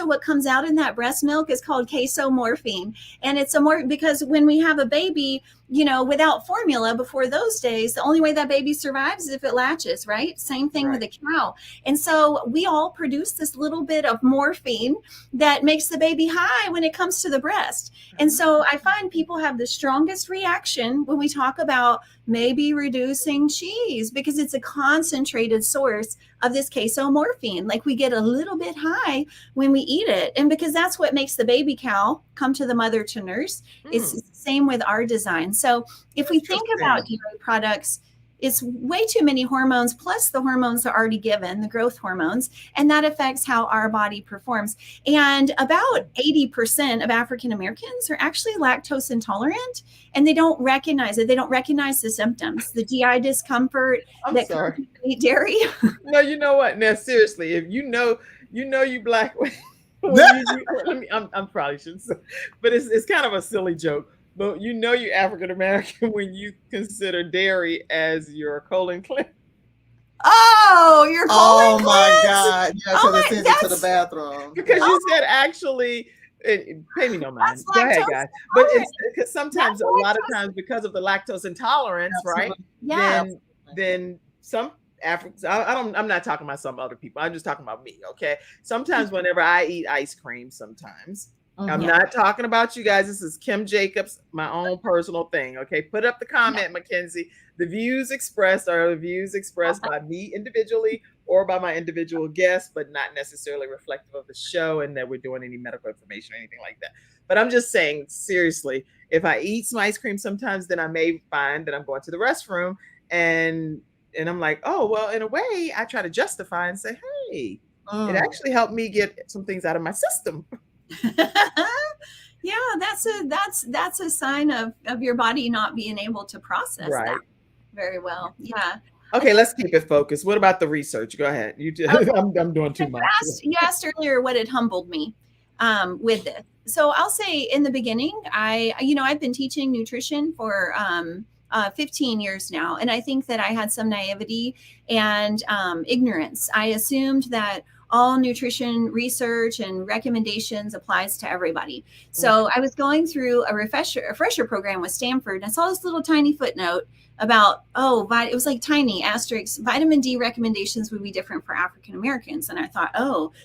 what comes out in that breast milk is called casomorphine, and it's because when we have a baby, without formula before those days, the only way that baby survives is if it latches, right? Same thing with a cow. And so we all produce this little bit of morphine that makes the baby high when it comes to the breast. And so I find people have the strongest reaction when we talk about maybe reducing cheese, because it's a concentrated source of this casomorphine. Like, we get a little bit high when we eat it. And because that's what makes the baby cow come to the mother to nurse. It's the same with our design. So if we think about dairy products, it's way too many hormones, plus the hormones are already given, the growth hormones, and that affects how our body performs. And about 80% of African Americans are actually lactose intolerant, and they don't recognize it. They don't recognize the symptoms, the GI discomfort that comes with eat dairy. No, you know what? Now, seriously, if you black, I'm probably shouldn't say, but it's kind of a silly joke. But you're African American when you consider dairy as your colon cleanse. Oh, your colon cleanse? My God. Yeah, because it sends you to the bathroom. Because you said actually, pay me no mind. Go ahead, guys. But it's because sometimes, a lot of times, because of the lactose intolerance, right? Yeah. Then some Africans, I'm not talking about some other people. I'm just talking about me, okay? Sometimes whenever I eat ice cream, I'm not talking about you guys. This is Kim Jacobs, my own personal thing. Okay. Put up the comment, Mackenzie. The views expressed are the views expressed by me individually or by my individual guests, but not necessarily reflective of the show and that we're doing any medical information or anything like that. But I'm just saying, seriously, if I eat some ice cream sometimes, then I may find that I'm going to the restroom and I'm like, oh, well, in a way, I try to justify and say, hey, it actually helped me get some things out of my system. Yeah, that's a sign of your body not being able to process that very well. Yeah. Okay, let's keep it focused. What about the research? Go ahead. I'm doing too much. You asked earlier what had humbled me with this. So I'll say in the beginning, I've been teaching nutrition for 15 years now, and I think that I had some naivety and ignorance. I assumed that all nutrition research and recommendations applies to everybody. So I was going through a refresher program with Stanford, and I saw this little tiny footnote about, it was like tiny asterisks, vitamin D recommendations would be different for African Americans. And I thought,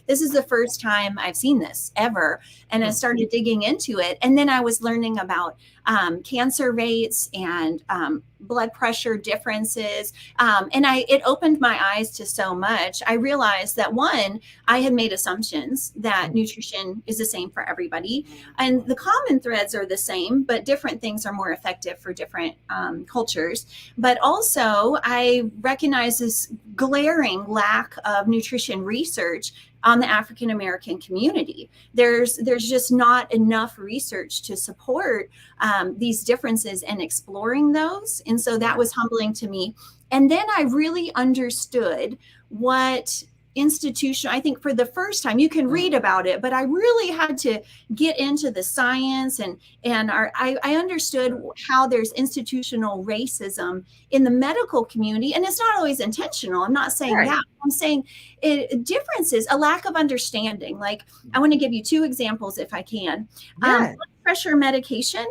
this is the first time I've seen this ever. And I started digging into it. And then I was learning about cancer rates and blood pressure differences. And it opened my eyes to so much. I realized that, one, I had made assumptions that nutrition is the same for everybody. And the common threads are the same, but different things are more effective for different cultures. But also, I recognize this glaring lack of nutrition research on the African American community. There's just not enough research to support these differences and exploring those. And so that was humbling to me. And then I really understood what institution, I think for the first time, you can read about it, but I really had to get into the science and I understood how there's institutional racism in the medical community. And it's not always intentional. I'm not saying that. I'm saying differences, a lack of understanding. Like, I want to give you two examples if I can. Blood pressure medication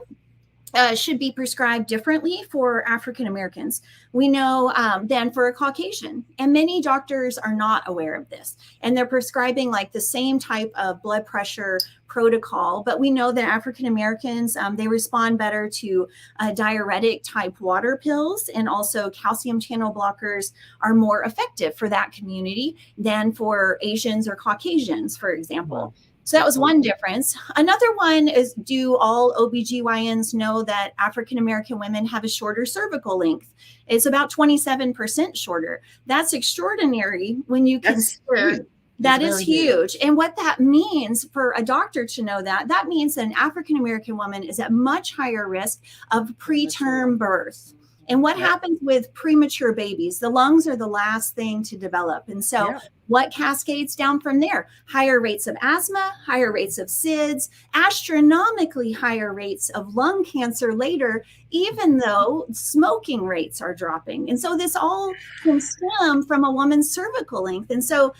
should be prescribed differently for African Americans, we know, than for a Caucasian. And many doctors are not aware of this. And they're prescribing like the same type of blood pressure protocol. But we know that African Americans, they respond better to diuretic type water pills. And also calcium channel blockers are more effective for that community than for Asians or Caucasians, for example. So that was one difference. Another one is, do all OBGYNs know that African American women have a shorter cervical length? It's about 27% shorter. That's extraordinary when you consider that is huge. And what that means for a doctor to know that means that an African American woman is at much higher risk of preterm birth. And what happens with premature babies? The lungs are the last thing to develop. And so what cascades down from there? Higher rates of asthma, higher rates of SIDS, astronomically higher rates of lung cancer later, even though smoking rates are dropping. And so this all can stem from a woman's cervical length. And so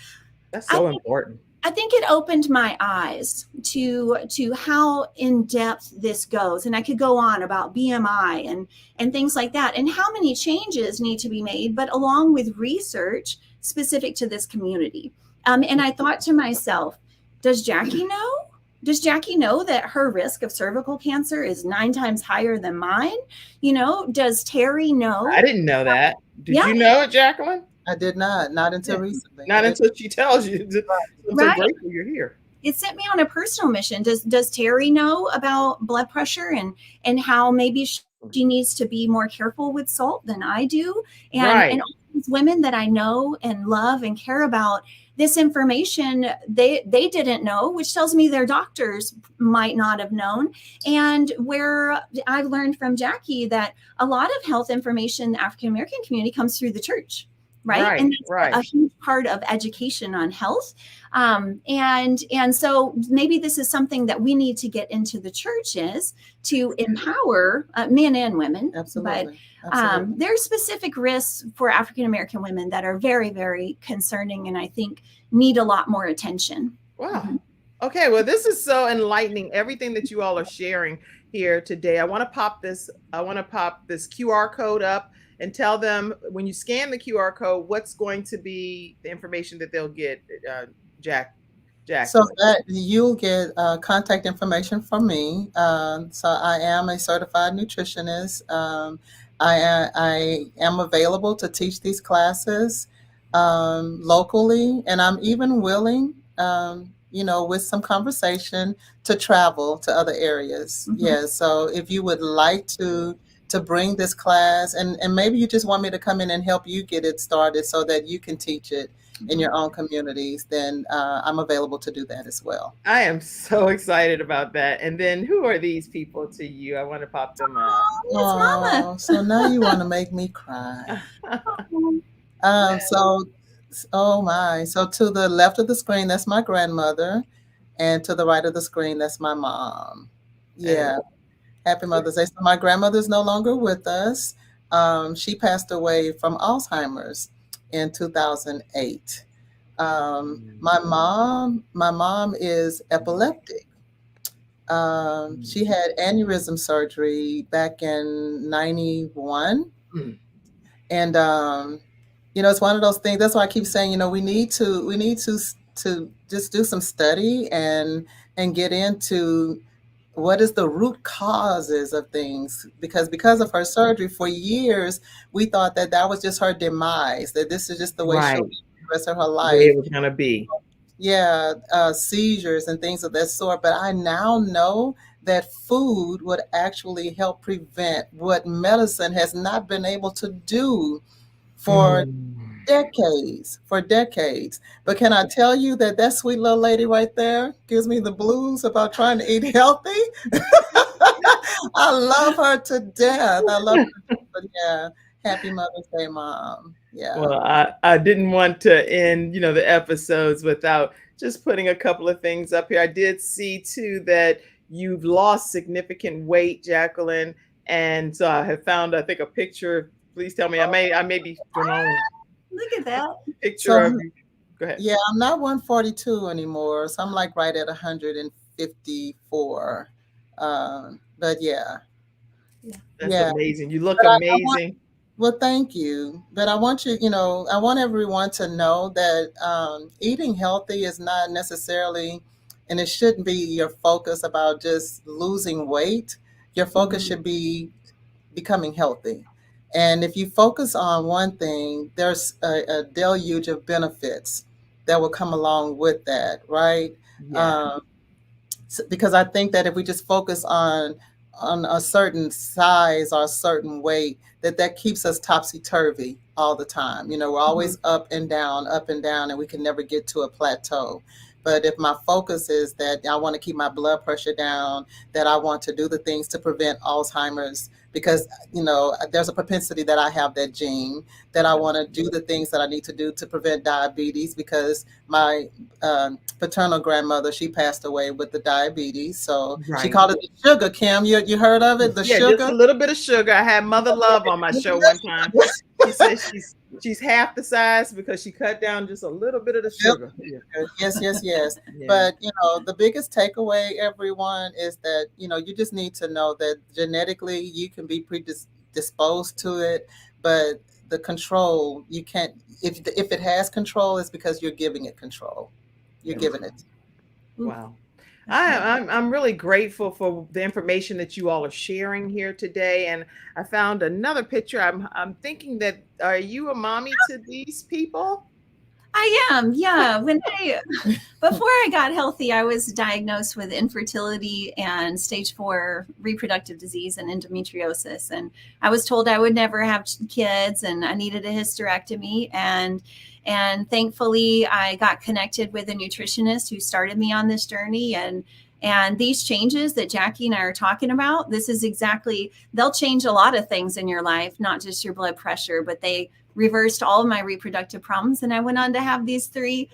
that's so important. I think it opened my eyes to how in depth this goes. And I could go on about BMI and things like that, and how many changes need to be made, but along with research specific to this community. And I thought to myself, does Jackie know? Does Jackie know that her risk of cervical cancer is 9 times higher than mine? Does Terry know? I didn't know that. Did you know it, Jacquelyne? I did not until recently. Not until she tells you. I'm so grateful you're here. It sent me on a personal mission. Does Terry know about blood pressure and how maybe she needs to be more careful with salt than I do? And all these women that I know and love and care about, this information they didn't know, which tells me their doctors might not have known. And where I've learned from Jackie that a lot of health information in the African American community comes through the church. Right. And that's a huge part of education on health. And so maybe this is something that we need to get into the churches to empower men and women. Absolutely. But there are specific risks for African American women that are very, very concerning, and I think need a lot more attention. Wow. Mm-hmm. Okay. Well, this is so enlightening. Everything that you all are sharing here today. I want to pop this QR code up and tell them, when you scan the QR code, what's going to be the information that they'll get, Jack. So that you'll get contact information from me. So I am a certified nutritionist. I am available to teach these classes locally, and I'm even willing, with some conversation, to travel to other areas. Mm-hmm. Yeah. So if you would like to bring this class, and maybe you just want me to come in and help you get it started so that you can teach it in your own communities, then I'm available to do that as well. I am so excited about that. And then who are these people to you? I want to pop them up. Mama. So now you want to make me cry. So to the left of the screen, that's my grandmother. And to the right of the screen, that's my mom. Yeah. Happy Mother's Day. So my grandmother is no longer with us. She passed away from Alzheimer's in 2008. My mom is epileptic. She had aneurysm surgery back in 91. And it's one of those things. That's why I keep saying, we need to just do some study and get into what is the root causes of things, because of her surgery for years, we thought that was just her demise, that this is just the way she'll be the rest of her life. The way it was going to be. Yeah, seizures and things of that sort. But I now know that food would actually help prevent what medicine has not been able to do for decades. But can I tell you that sweet little lady right there gives me the blues about trying to eat healthy? I love her to death. But yeah, happy Mother's Day, Mom. Yeah. Well, I didn't want to end, the episodes without just putting a couple of things up here. I did see too that you've lost significant weight, Jacquelyne, and so I have found, I think, a picture. Please tell me, I may be wrong. Look at that picture of you. Go ahead. Yeah, I'm not 142 anymore, so I'm like right at 154. But yeah. That's amazing. You look amazing. Well, thank you. But I want I want everyone to know that eating healthy is not necessarily, and it shouldn't be your focus about just losing weight. Your focus should be becoming healthy. And if you focus on one thing, there's a deluge of benefits that will come along with that, right? Yeah. Because I think that if we just focus on a certain size or a certain weight, that keeps us topsy-turvy all the time. We're always up and down, and we can never get to a plateau. But if my focus is that I want to keep my blood pressure down, that I want to do the things to prevent Alzheimer's, because, there's a propensity that I have that gene, that I want to do the things that I need to do to prevent diabetes, because my paternal grandmother, she passed away with the diabetes. So she Right. called it the sugar, Kim. You heard of it? The Yeah, sugar? just a little bit of sugar. I had Mother Love on my show one time. She said she's half the size because she cut down just a little bit of the sugar. Yeah. Yes. Yeah. But, the biggest takeaway, everyone, is that, you just need to know that genetically you can be predisposed to it, but the control, you can't, if it has control, it's because you're giving it control. You're giving it. Wow. I'm really grateful for the information that you all are sharing here today. And I found another picture. I'm thinking that, are you a mommy to these people? I am, yeah. Before I got healthy, I was diagnosed with infertility and stage 4 reproductive disease and endometriosis. And I was told I would never have kids and I needed a hysterectomy. And thankfully I got connected with a nutritionist who started me on this journey. And these changes that Jackie and I are talking about, this is exactly, they'll change a lot of things in your life, not just your blood pressure, but they reversed all of my reproductive problems. And I went on to have these 3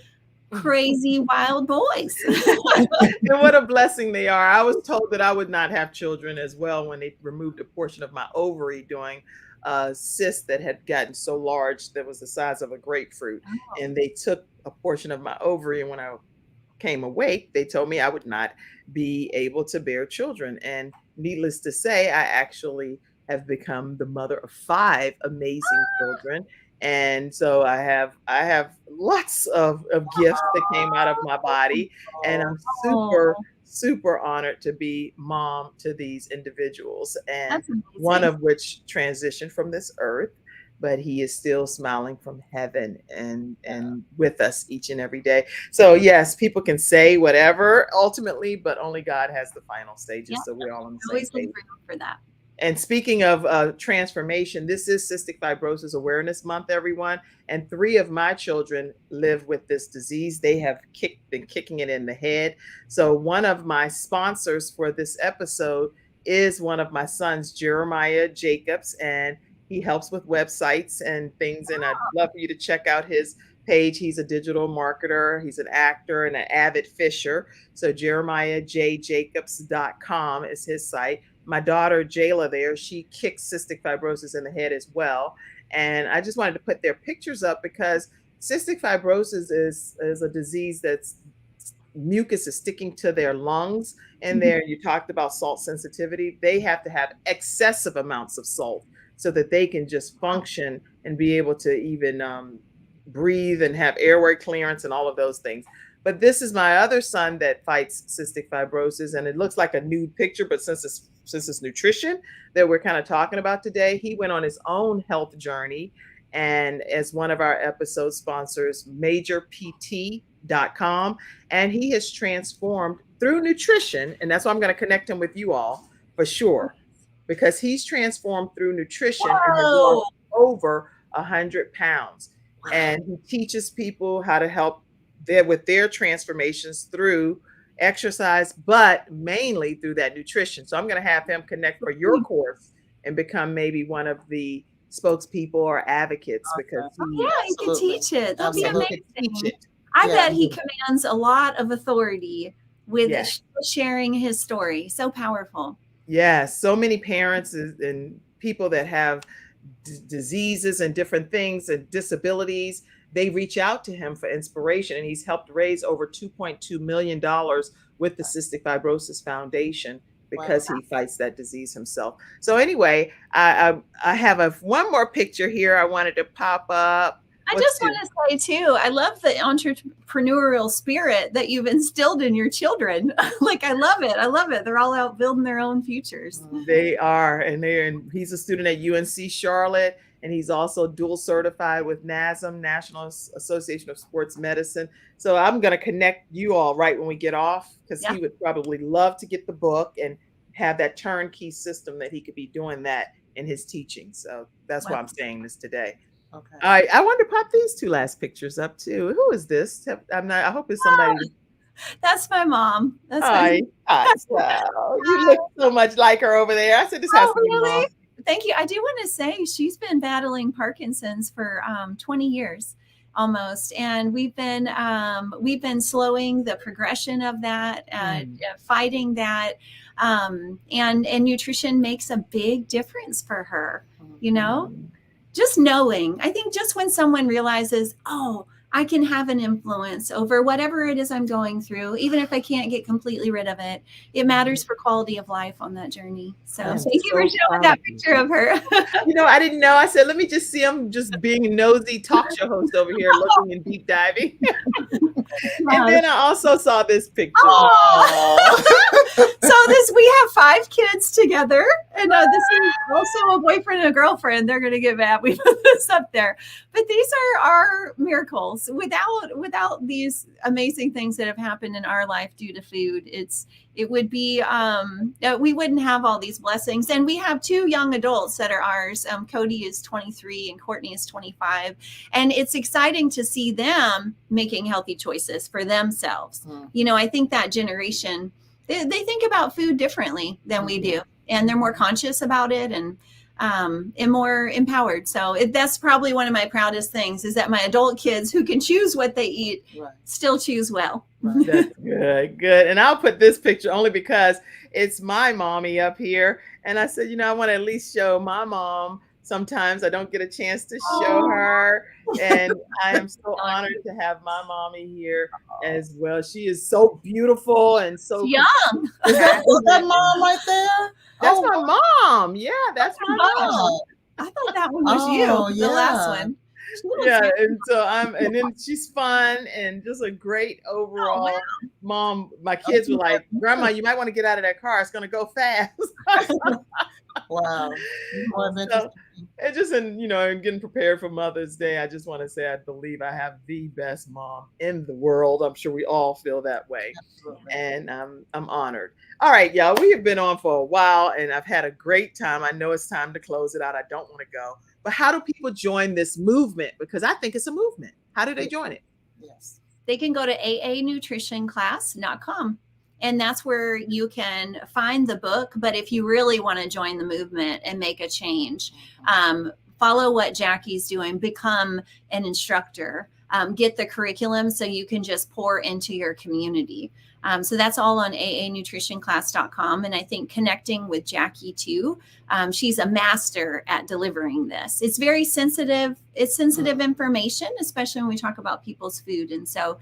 crazy wild boys. And what a blessing they are. I was told that I would not have children as well when they removed a portion of my ovary doing a cyst that had gotten so large that was the size of a grapefruit. Oh. And they took a portion of my ovary, and when I came awake, they told me I would not be able to bear children. And needless to say, I actually have become the mother of 5 amazing children. And so I have lots of gifts that came out of my body. And I'm super honored to be mom to these individuals. And one of which transitioned from this earth, but he is still smiling from heaven and with us each and every day. So yes, people can say whatever ultimately, but only God has the final stages. Yeah, so we're all on the always same page. for that. And speaking of transformation, this is Cystic Fibrosis Awareness Month, everyone. And 3 of my children live with this disease. They have been kicking it in the head. So one of my sponsors for this episode is one of my sons, Jeremiah Jacobs, and he helps with websites and things. And I'd love for you to check out his page. He's a digital marketer. He's an actor and an avid fisher. So JeremiahJJacobs.com is his site. My daughter, Jayla, there, she kicks cystic fibrosis in the head as well. And I just wanted to put their pictures up because cystic fibrosis is a disease that's mucus is sticking to their lungs. And there, you talked about salt sensitivity. They have to have excessive amounts of salt so that they can just function and be able to even breathe and have airway clearance and all of those things. But this is my other son that fights cystic fibrosis, and it looks like a nude picture, but since it's nutrition that we're kind of talking about today, he went on his own health journey. And as one of our episode sponsors, majorpt.com, and he has transformed through nutrition. And that's why I'm going to connect him with you all for sure, because he's transformed through nutrition and has lost over 100 pounds. And he teaches people how to help with their transformations through exercise, but mainly through that nutrition. So I'm going to have him connect for your course and become maybe one of the spokespeople or advocates, because he can teach it. That'll be amazing. I bet he commands a lot of authority with sharing his story. So powerful. Yes, so many parents and people that have diseases and different things and disabilities, they reach out to him for inspiration, and he's helped raise over $2.2 million with the Cystic Fibrosis Foundation because he fights that disease himself. So anyway, I have one more picture here I wanted to pop up. I just want to say too, I love the entrepreneurial spirit that you've instilled in your children. Like, I love it. I love it. They're all out building their own futures. They are. And he's a student at UNC Charlotte. And he's also dual certified with NASM, National Association of Sports Medicine. So I'm going to connect you all right when we get off, because he would probably love to get the book and have that turnkey system that he could be doing that in his teaching. So that's why I'm saying this today. Okay. All right. I wanted to pop these 2 last pictures up too. Who is this? I hope it's somebody. That's my mom. That's you look so much like her over there. I said, this has to be really? Mom. Thank you. I do want to say she's been battling Parkinson's for 20 years almost, and we've been slowing the progression of that, fighting that, and nutrition makes a big difference for her. You know, just knowing. I think just when someone realizes, oh, I can have an influence over whatever it is I'm going through, even if I can't get completely rid of it. It matters for quality of life on that journey. So thank you for showing that picture of her. I didn't know. I said, let me just see him just being a nosy talk show host over here, looking and deep diving. And then I also saw this picture. So we have 5 kids together, and this is also a boyfriend and a girlfriend. They're going to get mad. We put this up there, but these are our miracles. Without these amazing things that have happened in our life due to food, it would be we wouldn't have all these blessings. And we have 2 young adults that are ours. Cody is 23 and Courtney is 25, and it's exciting to see them making healthy choices for themselves. I think that generation, they think about food differently than we do, and they're more conscious about it and more empowered. So that's probably one of my proudest things, is that my adult kids who can choose what they eat still choose well. That's good. And I'll put this picture only because it's my mommy up here. And I said, I want to at least show my mom. Sometimes I don't get a chance to show her. And I am so honored to have my mommy here as well. She is so beautiful and so young. Is that mom right there? That's my mom. Yeah, that's my mom. I thought that one was you, the last one. Yeah, and so and then she's fun and just a great overall mom. My kids were like, Grandma, you might want to get out of that car. It's going to go fast. Wow. So, and just in getting prepared for Mother's Day, I just want to say I believe I have the best mom in the world. I'm sure we all feel that way. Absolutely. And I'm honored. All right, y'all, we have been on for a while and I've had a great time. I know it's time to close it out. I don't want to go. But how do people join this movement? Because I think it's a movement. How do they join it? Yes. They can go to aanutritionclass.com. And that's where you can find the book. But if you really want to join the movement and make a change, follow what Jackie's doing, become an instructor, get the curriculum so you can just pour into your community. So that's all on aanutritionclass.com. And I think connecting with Jackie too, she's a master at delivering this. It's very sensitive. It's sensitive information, especially when we talk about people's food. And so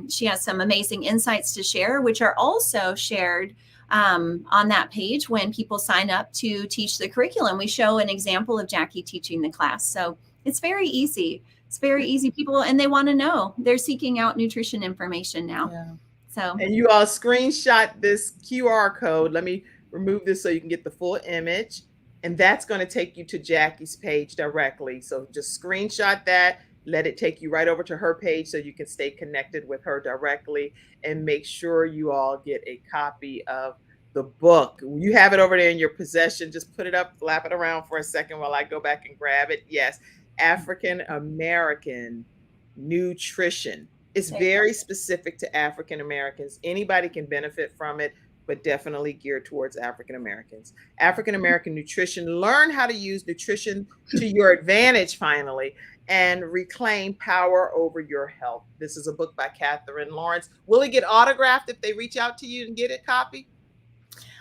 she has some amazing insights to share, which are also shared on that page when people sign up to teach the curriculum. We show an example of Jackie teaching the class. So it's very easy. It's very easy. People, and they want to know. They're seeking out nutrition information now. Yeah. So, and you all screenshot this QR code. Let me remove this so you can get the full image. And that's going to take you to Jackie's page directly. So just screenshot that, let it take you right over to her page so you can stay connected with her directly, and make sure you all get a copy of the book. You have it over there in your possession. Just put it up, flap it around for a second while I go back and grab it. Yes, African American nutrition. It's very specific to African Americans. Anybody can benefit from it, but definitely geared towards African Americans. African American nutrition. Learn how to use nutrition to your advantage finally, and reclaim power over your health. This is a book by Katherine Lawrence. Will it get autographed if they reach out to you and get a copy?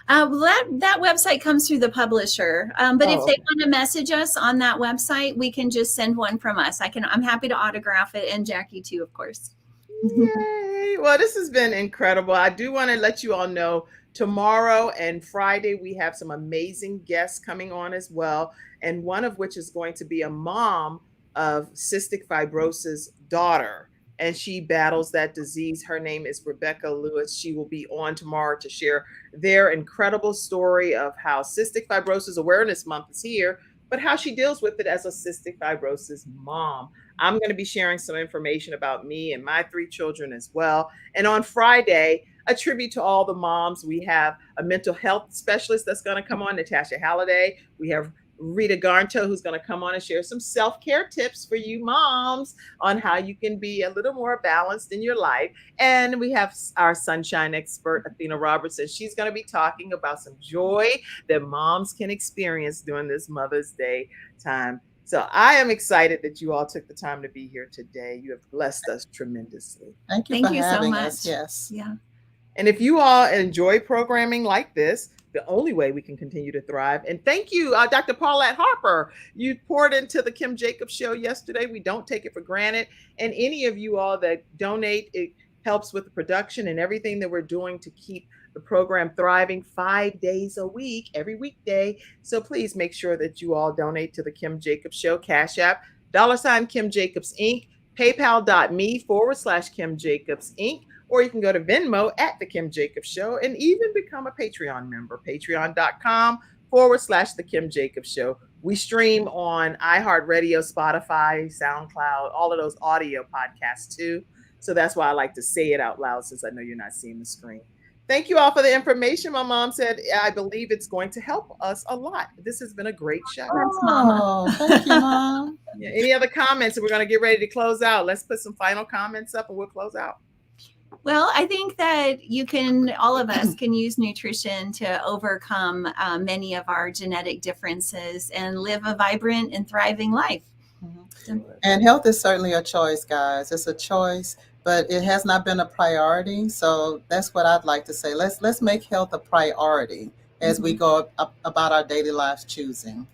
That website comes through the publisher. But if they want to message us on that website, we can just send one from us. I'm happy to autograph it, and Jackie too, of course. Yay. Well, this has been incredible. I do want to let you all know tomorrow and Friday, we have some amazing guests coming on as well. And one of which is going to be a mom of cystic fibrosis daughter. And she battles that disease. Her name is Rebecca Lewis. She will be on tomorrow to share their incredible story of how Cystic Fibrosis Awareness Month is here, but how she deals with it as a cystic fibrosis mom. I'm going to be sharing some information about me and my 3 children as well. And on Friday, a tribute to all the moms. We have a mental health specialist that's going to come on, Natasha Halliday. We have Rita Garnto, who's going to come on and share some self-care tips for you moms on how you can be a little more balanced in your life. And we have our sunshine expert, Athena Robertson. She's going to be talking about some joy that moms can experience during this Mother's Day time. So I am excited that you all took the time to be here today. You have blessed us tremendously. Thank you for having us. Yes. Yeah. And if you all enjoy programming like this, the only way we can continue to thrive. And thank you, Dr. Paulette Harper. You poured into the Kim Jacobs Show yesterday. We don't take it for granted. And any of you all that donate, it helps with the production and everything that we're doing to keep the program thriving 5 days a week, every weekday. So please make sure that you all donate to the Kim Jacobs Show. Cash App, $ Kim Jacobs Inc., PayPal.me/Kim Jacobs Inc., or you can go to Venmo at The Kim Jacobs Show and even become a Patreon member, patreon.com/The Kim Jacobs Show. We stream on iHeartRadio, Spotify, SoundCloud, all of those audio podcasts too. So that's why I like to say it out loud, since I know you're not seeing the screen. Thank you all for the information. My mom said, I believe it's going to help us a lot. This has been a great show. Oh, thank you, Mom. Yeah, any other comments? We're going to get ready to close out. Let's put some final comments up and we'll close out. Well, I think that all of us can use nutrition to overcome many of our genetic differences and live a vibrant and thriving life. Mm-hmm. And health is certainly a choice, guys. It's a choice, but it has not been a priority. So that's what I'd like to say. Let's make health a priority as we go about our daily lives choosing.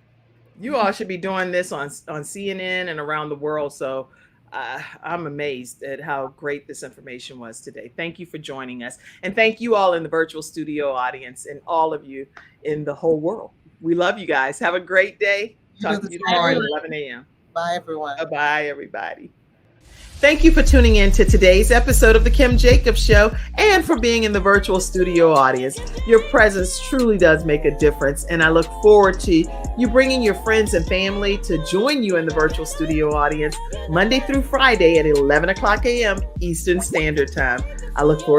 You all should be doing this on CNN and around the world. So I'm amazed at how great this information was today. Thank you for joining us. And thank you all in the virtual studio audience and all of you in the whole world. We love you guys. Have a great day. Talk to you tomorrow at 11 a.m. Bye, everyone. Bye, everybody. Thank you for tuning in to today's episode of The Kim Jacobs Show and for being in the virtual studio audience. Your presence truly does make a difference, and I look forward to you bringing your friends and family to join you in the virtual studio audience Monday through Friday at 11 o'clock a.m. Eastern Standard Time. I look forward